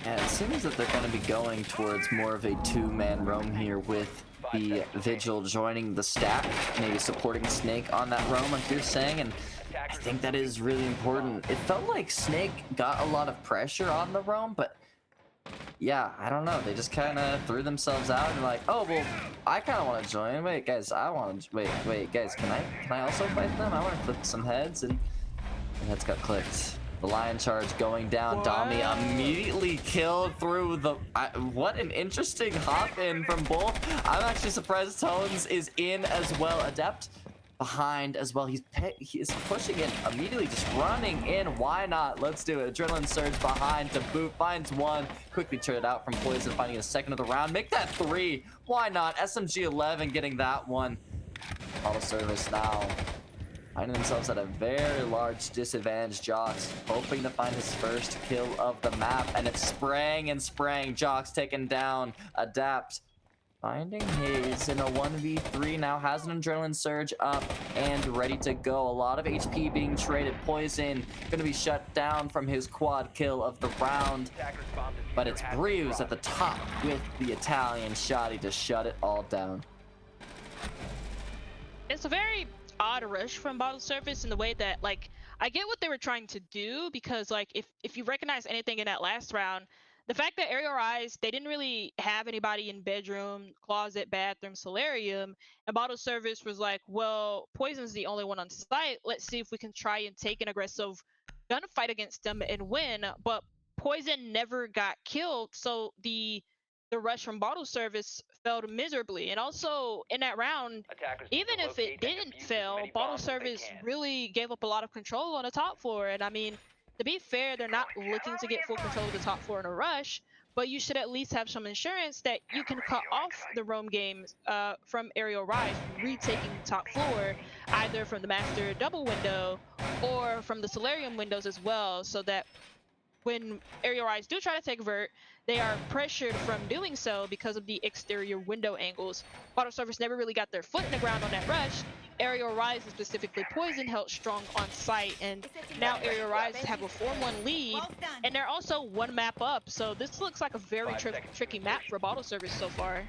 Yeah, it seems that they're going to be going towards more of a 2-man roam here, with the Vigil joining the stack, maybe supporting Snake on that roam, like you're saying, and I think that is really important. It felt like Snake got a lot of pressure on the roam, but yeah, I don't know. They just kind of threw themselves out and like, oh, well, I kind of want to join. Wait, guys, wait, guys, can I also fight them? I want to clip some heads, and the heads got clipped. The lion charge going down. What? Dami immediately killed through the... what an interesting hop in from both. I'm actually surprised Tones is in as well. Adept behind as well. He is pushing in immediately, just running in. Why not? Let's do it. Adrenaline surge behind to boot. Finds one. Quickly turn it out from Poison, finding a second of the round. Make that 3. Why not? SMG 11 getting that one. Auto service now. Finding themselves at a very large disadvantage. Jox hoping to find his first kill of the map, and it's spraying and spraying. Jox taken down. Adapt finding his in a 1v3 now, has an adrenaline surge up and ready to go. A lot of HP being traded. Poison gonna be shut down from his quad kill of the round, but it's Brews at the top with the Italian shotty to shut it all down. It's a very odd rush from Bottle Service in the way that, like, I get what they were trying to do, because like if you recognize anything in that last round, the fact that Arial Rise, they didn't really have anybody in bedroom, closet, bathroom, solarium, and Bottle Service was like, well, Poison's the only one on site, let's see if we can try and take an aggressive gunfight against them and win. But Poison never got killed, so the rush from Bottle Service failed miserably. And also in that round, even if it didn't fail, Bottle Service really gave up a lot of control on the top floor. And I mean, to be fair, they're not looking to get full control of the top floor in a rush, but you should at least have some insurance that you can cut off the roam games from Arial Rise retaking top floor, either from the master double window or from the solarium windows as well, so that when Arial Rise do try to take vert, they are pressured from doing so because of the exterior window angles. Bottle Service never really got their foot in the ground on that rush. Arial Rise, and specifically Poison, held strong on site, and now Arial Rise have a 4-1 lead, and they're also 1 map up, so this looks like a very tricky map for Bottle Service so far.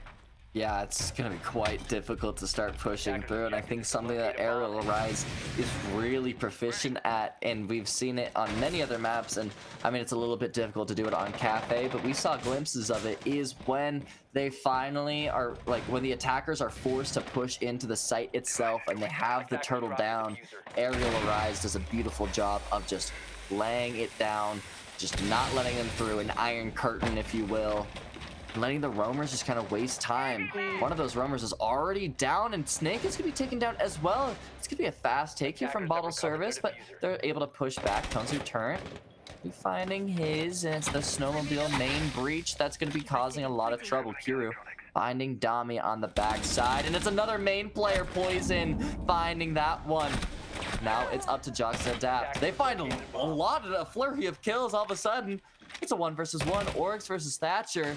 Yeah, it's going to be quite difficult to start pushing through, and I think something that Arial Rise is really proficient at, and we've seen it on many other maps, and I mean, it's a little bit difficult to do it on Cafe, but we saw glimpses of it, is when they finally are, like, when the attackers are forced to push into the site itself and they have the turtle down. Arial Rise does a beautiful job of just laying it down, just not letting them through, an iron curtain, if you will. letting the roamers just kind of waste time. One of those roamers is already down, and Snake is going to be taken down as well. It's going to be a fast take here from Bottle Service, but they're able to push back. Tonsu Turret be finding his, and it's the snowmobile main breach that's going to be causing a lot of trouble. Kiru finding Dami on the backside, and it's another main player, Poison, finding that one. Now it's up to Jox to adapt. They find a flurry of kills all of a sudden. It's a 1 versus 1, Oryx versus Thatcher.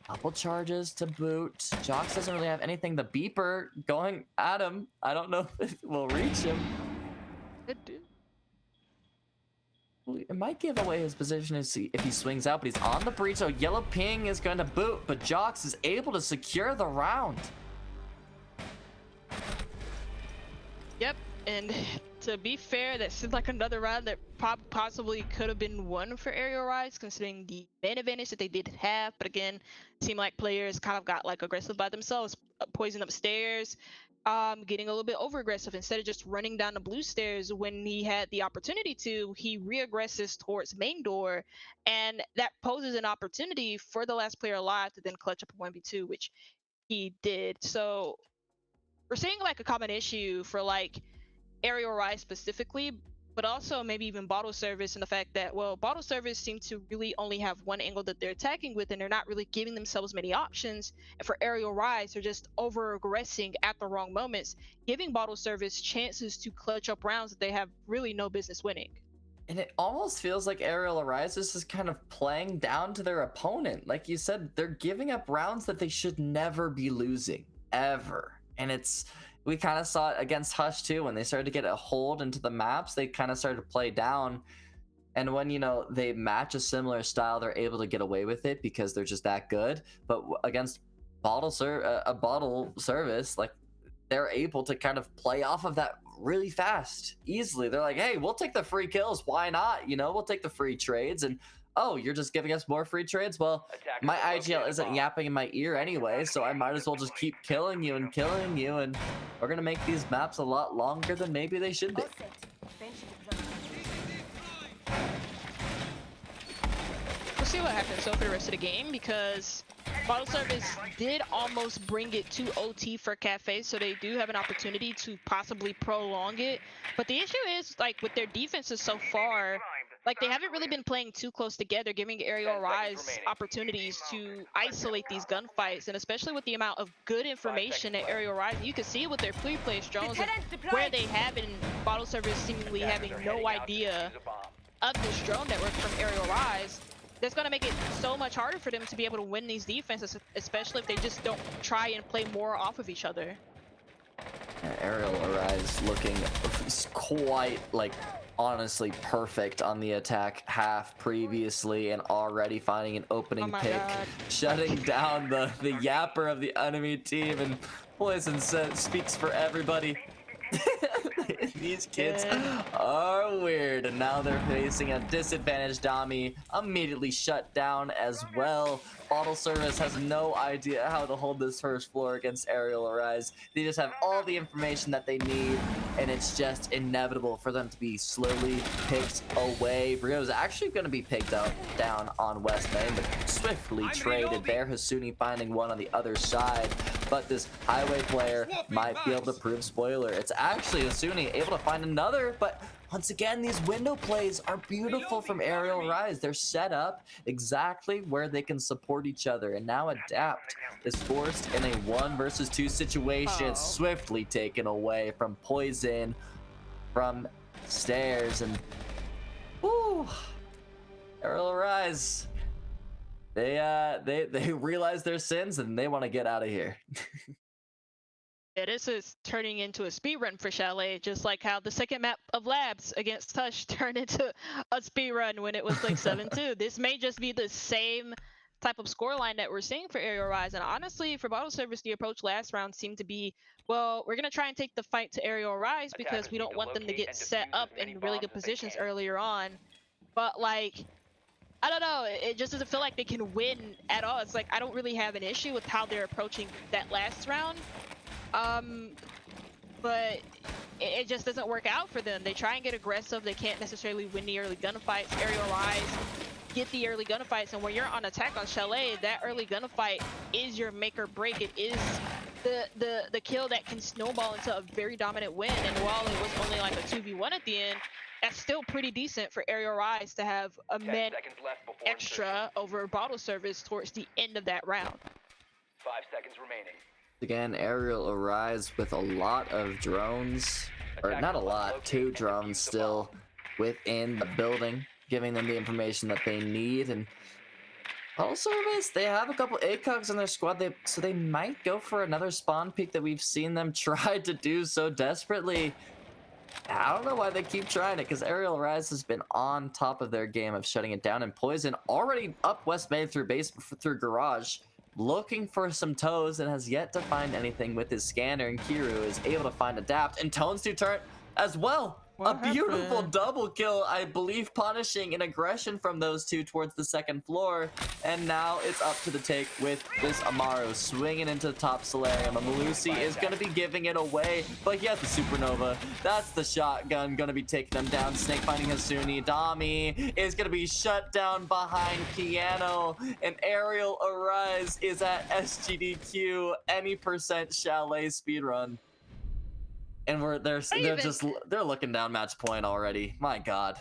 Couple charges to boot. Jox doesn't really have anything. The beeper going at him. I don't know if it will reach him. It do. It might give away his position if he swings out, but he's on the breach, so yellow ping is going to boot, but Jox is able to secure the round. Yep, and to be fair, that seemed like another round that possibly could have been won for Arial Rise, considering the main advantage that they did have. But again, it seemed like players kind of got like aggressive by themselves, poison upstairs, getting a little bit over aggressive. Instead of just running down the blue stairs when he had the opportunity to, he re-aggresses towards main door, and that poses an opportunity for the last player alive to then clutch up a 1v2, which he did. So we're seeing like a common issue for like Arial Rise specifically, but also maybe even Bottle Service, and the fact that, well, Bottle Service seem to really only have one angle that they're attacking with, and they're not really giving themselves many options. And for Arial Rise, they're just over aggressing at the wrong moments, giving Bottle Service chances to clutch up rounds that they have really no business winning. And it almost feels like Arial Arises is kind of playing down to their opponent. Like you said, they're giving up rounds that they should never be losing, ever. And we kind of saw it against Hush too. When they started to get a hold into the maps, they kind of started to play down. And when, you know, they match a similar style, they're able to get away with it because they're just that good. But against Bottle Service, like, they're able to kind of play off of that really fast, easily. They're like, hey, we'll take the free kills. Why not? You know, we'll take the free trades. And oh, you're just giving us more free trades? Well, my IGL isn't yapping in my ear anyway, so I might as well just keep killing you, and we're gonna make these maps a lot longer than maybe they should be. We'll see what happens so for the rest of the game, because Bottle Service did almost bring it to OT for Cafe, so they do have an opportunity to possibly prolong it. But the issue is, like, with their defenses so far, like, they haven't really been playing too close together, giving Arial Rise opportunities to isolate these gunfights, and especially with the amount of good information at Arial Rise. You can see it with their free-play drones, where they have in Bottle Service seemingly having no idea of this drone network from Arial Rise. That's going to make it so much harder for them to be able to win these defenses, especially if they just don't try and play more off of each other. Arial Arise looking quite, like, honestly perfect on the attack half previously, and already finding an opening pick, shutting down the yapper of the enemy team. And Poison speaks for everybody. These kids are weird, and now they're facing a disadvantaged Dami, immediately shut down as well. Bottle Service has no idea how to hold this first floor against Arial Arise. They just have all the information that they need, and it's just inevitable for them to be slowly picked away. Brio's actually going to be picked up down on West Main, but swiftly traded there. Hasuni finding one on the other side, but this highway player might be able to prove spoiler. It's actually Hasuni able to find another, but once again, these window plays are beautiful from Arial Rise. They're set up exactly where they can support each other, and now Adapt is forced in a 1 versus 2 situation, swiftly taken away from Poison from stairs. And whoo, Arial Rise, they realize their sins and they want to get out of here. Yeah, this is turning into a speedrun for Chalet, just like how the second map of Labs against Tush turned into a speedrun when it was like 7-2. This may just be the same type of scoreline that we're seeing for Arial Rise. And honestly, for Bottle Service, the approach last round seemed to be, well, we're going to try and take the fight to Arial Rise because we don't want them to get set up in really good positions earlier on. But, like, I don't know, it just doesn't feel like they can win at all. It's like, I don't really have an issue with how they're approaching that last round. But it just doesn't work out for them. They try and get aggressive. They can't necessarily win the early gunfights. Arial Rise get the early gunfights, and when you're on attack on Chalet, that early gunfight is your make or break. It is the kill that can snowball into a very dominant win. And while it was only like a 2v1 at the end, that's still pretty decent for Arial Rise to have a man extra over bottle service towards the end of that round. 5 seconds remaining. Again, Arial Arise with a lot of drones, or not a lot, 2 drones still within the building, giving them the information that they need. And bottle service, they have a couple ACOGs on their squad, so they might go for another spawn peek that we've seen them try to do so desperately. I don't know why they keep trying it, because Arial Rise has been on top of their game of shutting it down, and Poison already up West Bay through garage, looking for some toes, and has yet to find anything with his scanner, and Kiru is able to find Adapt, and Tones to turn as well. A beautiful double kill, I believe, punishing an aggression from those two towards the second floor. And now it's up to the take with this Amaru swinging into the top Solarium. And Malusi is going to be giving it away, but he has the Supernova. That's the shotgun going to be taking them down. Snake finding Hasuni. Dami is going to be shut down behind Piano. And Arial Arise is at SGDQ. Any percent Chalet speedrun. And they're looking down match point already. My God.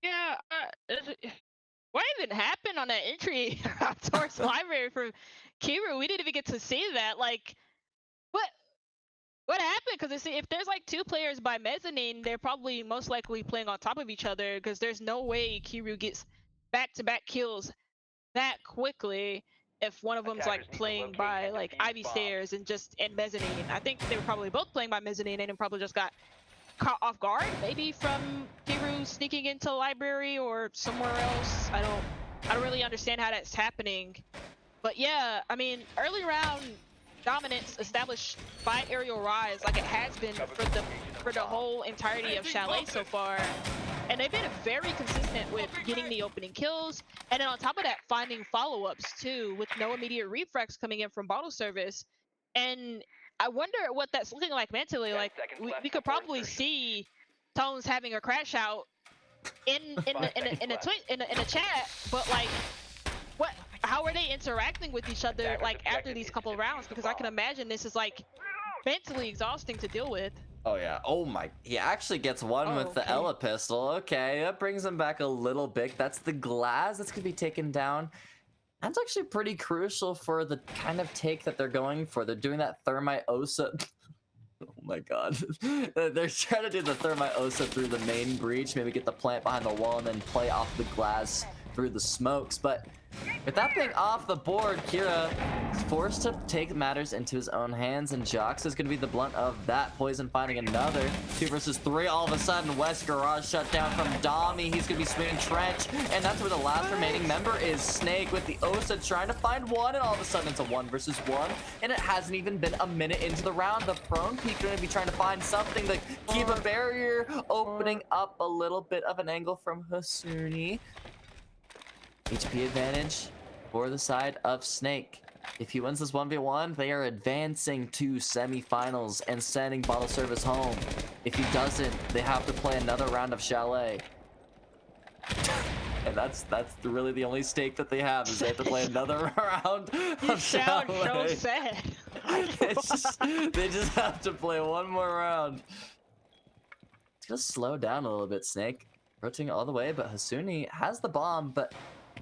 Yeah. What even happened on that entry towards library from Kiru? We didn't even get to see that. Like, what happened? Because if there's like 2 players by mezzanine, they're probably most likely playing on top of each other. Because there's no way Kiru gets back-to-back kills that quickly. If one of them's like playing by like Ivy Stairs and mezzanine. I think they were probably both playing by mezzanine and probably just got caught off guard, maybe from Kiru sneaking into library or somewhere else. I don't really understand how that's happening. But yeah, I mean, early round dominance established by Arial Rise, like it has been for the whole entirety of Chalet so far. And they've been very consistent with getting the opening kills, and then on top of that, finding follow-ups too, with no immediate refracs coming in from bottle service. And I wonder what that's looking like mentally. Like we could probably see Tones having a crash out in a chat, but like, how are they interacting with each other like after these couple rounds? Because I can imagine this is like mentally exhausting to deal with. Oh yeah, oh my, he actually gets one with the Ella pistol. Okay, that brings him back a little bit. That's the glass that's gonna be taken down. That's actually pretty crucial for the kind of take that they're going for. They're doing that Thermite Osa. Oh my God. They're trying to do the Thermite Osa through the main breach, maybe get the plant behind the wall and then play off the glass through the smokes. But with that being off the board, Kira is forced to take matters into his own hands, and Jox is going to be the blunt of that. Poison finding another 2 versus 3. All of a sudden, West Garage shut down from Dami. He's going to be swinging Trench, and that's where the last remaining member is. Snake with the Osa trying to find one, and all of a sudden it's a 1 versus 1, and it hasn't even been a minute into the round. The prone peak going to be trying to find something to keep a barrier, opening up a little bit of an angle from Hasuni. HP advantage for the side of Snake. If he wins this 1v1, they are advancing to semifinals and sending bottle service home. If he doesn't, they have to play another round of Chalet. And that's really the only stake that they have, is they have to play another round of Chalet. So sad. They just have to play one more round. It's gonna slow down a little bit, Snake. Rotating all the way, but Hasuni has the bomb, but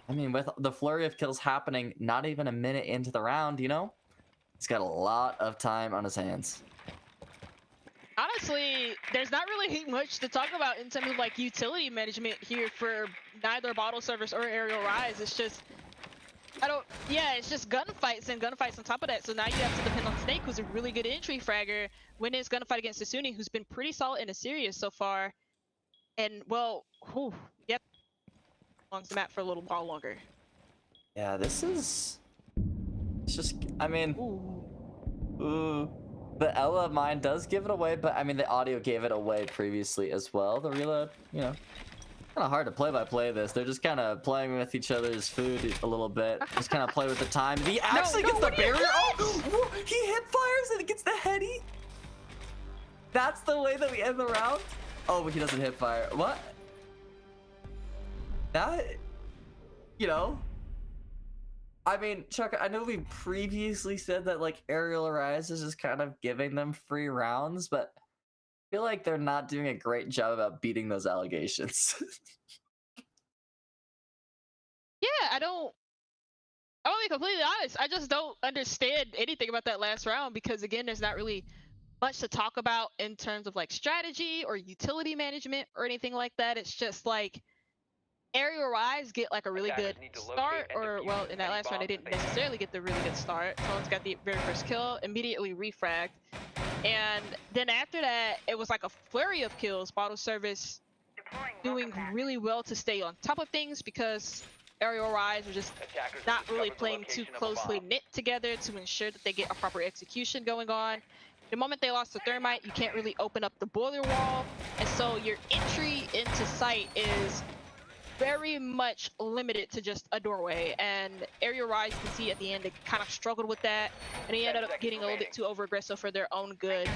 I mean, with the flurry of kills happening not even a minute into the round, you know? He's got a lot of time on his hands. Honestly, there's not really much to talk about in terms of like utility management here for neither bottle service or Arial Rise. It's just, it's just gunfights and gunfights on top of that. So now you have to depend on Snake, who's a really good entry fragger, win his gunfight against Sasuni, who's been pretty solid in a series so far. And well, along the map for a little while longer. Yeah, it's just, I mean, the Ella mine does give it away, but I mean, the audio gave it away previously as well. The reload, you know, kind of hard to play this. They're just kind of playing with each other's food a little bit. Just kind of play with the time. He actually gets the barrier. Oh, he hip fires and it gets the heady. That's the way that we end the round. Oh, but he doesn't hip fire. What? That, you know, I mean, Chuck, I know we previously said that like Ariel Arise is just kind of giving them free rounds, but I feel like they're not doing a great job about beating those allegations. Yeah, I'll be completely honest. I just don't understand anything about that last round because again, there's not really much to talk about in terms of like strategy or utility management or anything like that. It's just like Ariel Rise get like a really Attackers good need to locate start, and or well, defuse in that any last round they bombs didn't that they necessarily get the really good start. Tones got the very first kill, immediately refragged, and then after that it was like a flurry of kills. Bottle Service doing really well to stay on top of things because Ariel Rise were just Attackers not have really discovered the playing too location of a closely bomb. knit together to ensure that they get a proper execution going on. The moment they lost the thermite, you can't really open up the boiler wall, and so your entry into site is very much limited to just a doorway. And Ariel Rise, you can see at the end, they kind of struggled with that, and they ended up getting a little bit too over aggressive for their own good.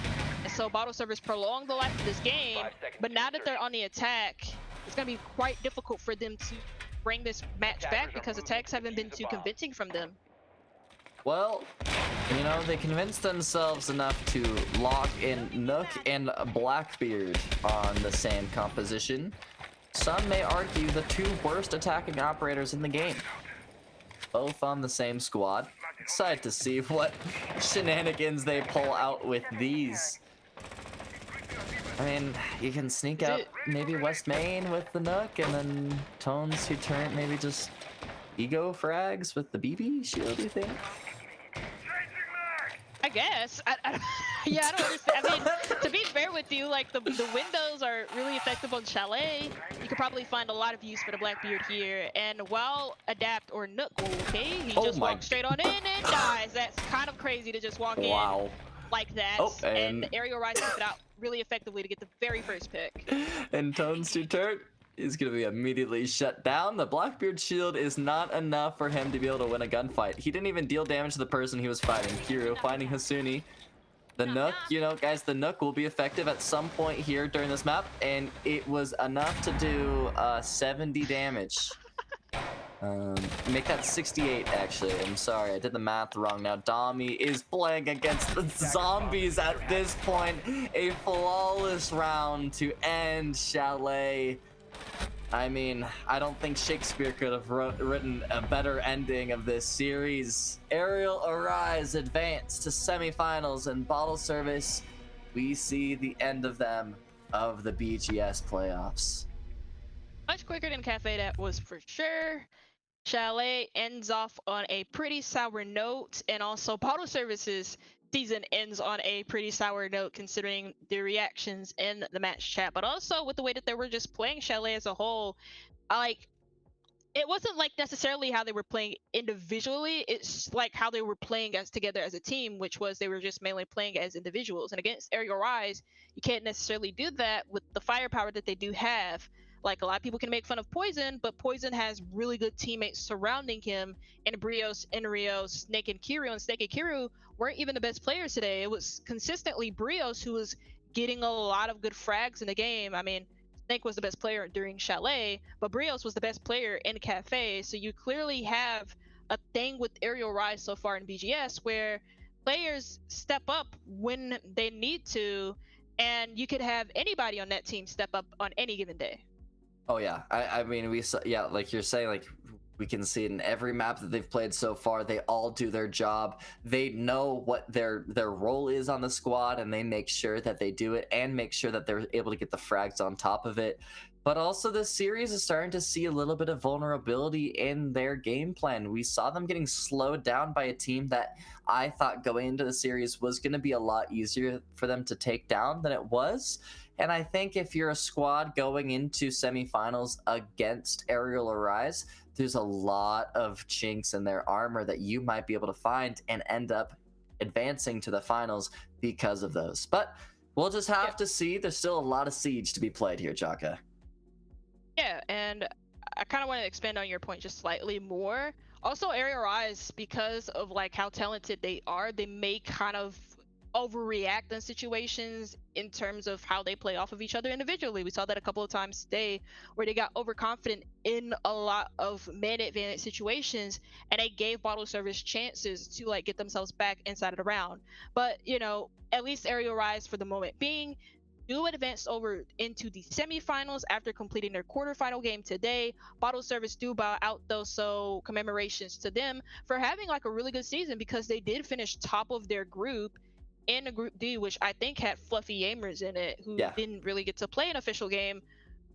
And so Bottle Service prolonged the life of this game, 5 seconds but to now that they're insertion. on the attack, it's going to be quite difficult for them to bring this match Attackers back are because moving attacks to haven't been defuse the too bomb. convincing from them. Well, you know, they convinced themselves enough to lock in Nook and Blackbeard on the same composition. Some may argue the two worst attacking operators in the game. Both on the same squad. Excited to see what shenanigans they pull out with these. I mean, you can sneak Is up it- maybe West Main with the Nook, and then Tones who turn maybe just ego frags with the BB shield, you think? I guess. Yeah, I don't understand. I mean, to be fair with you, like the windows are really effective on Chalet. You could probably find a lot of use for the Blackbeard here. And while Adapt or Nook, okay, he Oh just my- walks straight on in and dies. That's kind of crazy to just walk Wow. in like that. Oh, and and- Ariel Rise took it out really effectively to get the very first pick. And Tones to turn is going to be immediately shut down. The Blackbeard shield is not enough for him to be able to win a gunfight. He didn't even deal damage to the person he was fighting. Kiro finding Hasuni. The Nook, you know, guys, the Nook will be effective at some point here during this map, and it was enough to do 70 damage. Make that 68, actually. I'm sorry, I did the math wrong. Now, Dami is playing against the zombies at this point. A flawless round to end Chalet. I mean, I don't think Shakespeare could have written a better ending of this series. Ariel Arise advanced to semifinals, and Bottle Service, we see the end of them of the BGS playoffs. Much quicker than Cafe, that was for sure. Chalet ends off on a pretty sour note, and also Bottle Services season ends on a pretty sour note considering the reactions in the match chat, but also with the way that they were just playing Chalet as a whole. It wasn't like necessarily how they were playing individually, it's like how they were playing as together as a team, which was they were just mainly playing as individuals. And against Ariel Rise, you can't necessarily do that with the firepower that they do have. Like, a lot of people can make fun of Poison, but Poison has really good teammates surrounding him, and Brios, Enrio, Snake and Kiru, and Snake and Kiru weren't even the best players today. It was consistently Brios who was getting a lot of good frags in the game. I mean, Snake was the best player during Chalet, but Brios was the best player in Cafe. So you clearly have a thing with Ariel Rise so far in BGS where players step up when they need to, and you could have anybody on that team step up on any given day. Oh yeah, I mean, we saw, yeah, like you're saying, like we can see it in every map that they've played so far. They all do their job. They know what their role is on the squad, and they make sure that they do it and make sure that they're able to get the frags on top of it. But also, this series is starting to see a little bit of vulnerability in their game plan. We saw them getting slowed down by a team that I thought going into the series was going to be a lot easier for them to take down than it was. And I think if you're a squad going into semifinals against Ariel Arise, there's a lot of chinks in their armor that you might be able to find and end up advancing to the finals because of those. But we'll just have to see. There's still a lot of siege to be played here, Jaka. Yeah, and I kind of want to expand on your point just slightly more. Also, Ariel Rise, because of like how talented they are, they may kind of overreact in situations in terms of how they play off of each other individually. We saw that a couple of times today where they got overconfident in a lot of man advantage situations, and they gave bottle service chances to like get themselves back inside of the round. But you know, at least Arial Rise for the moment being do advance over into the semifinals after completing their quarterfinal game today. Bottle Service do bow out though, so commemorations to them for having like a really good season, because they did finish top of their group in the Group D, which I think had Fluffy Gamers in it, who didn't really get to play an official game,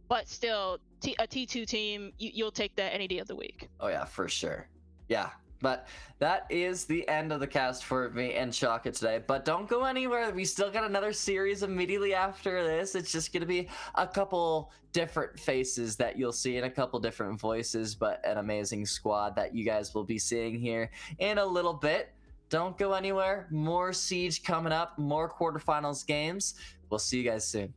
but still a T2 team, you'll take that any day of the week. Oh yeah, for sure. Yeah. But that is the end of the cast for me and Shaka today. But don't go anywhere. We still got another series immediately after this. It's just going to be a couple different faces that you'll see and a couple different voices, but an amazing squad that you guys will be seeing here in a little bit. Don't go anywhere. More Siege coming up, more quarterfinals games. We'll see you guys soon.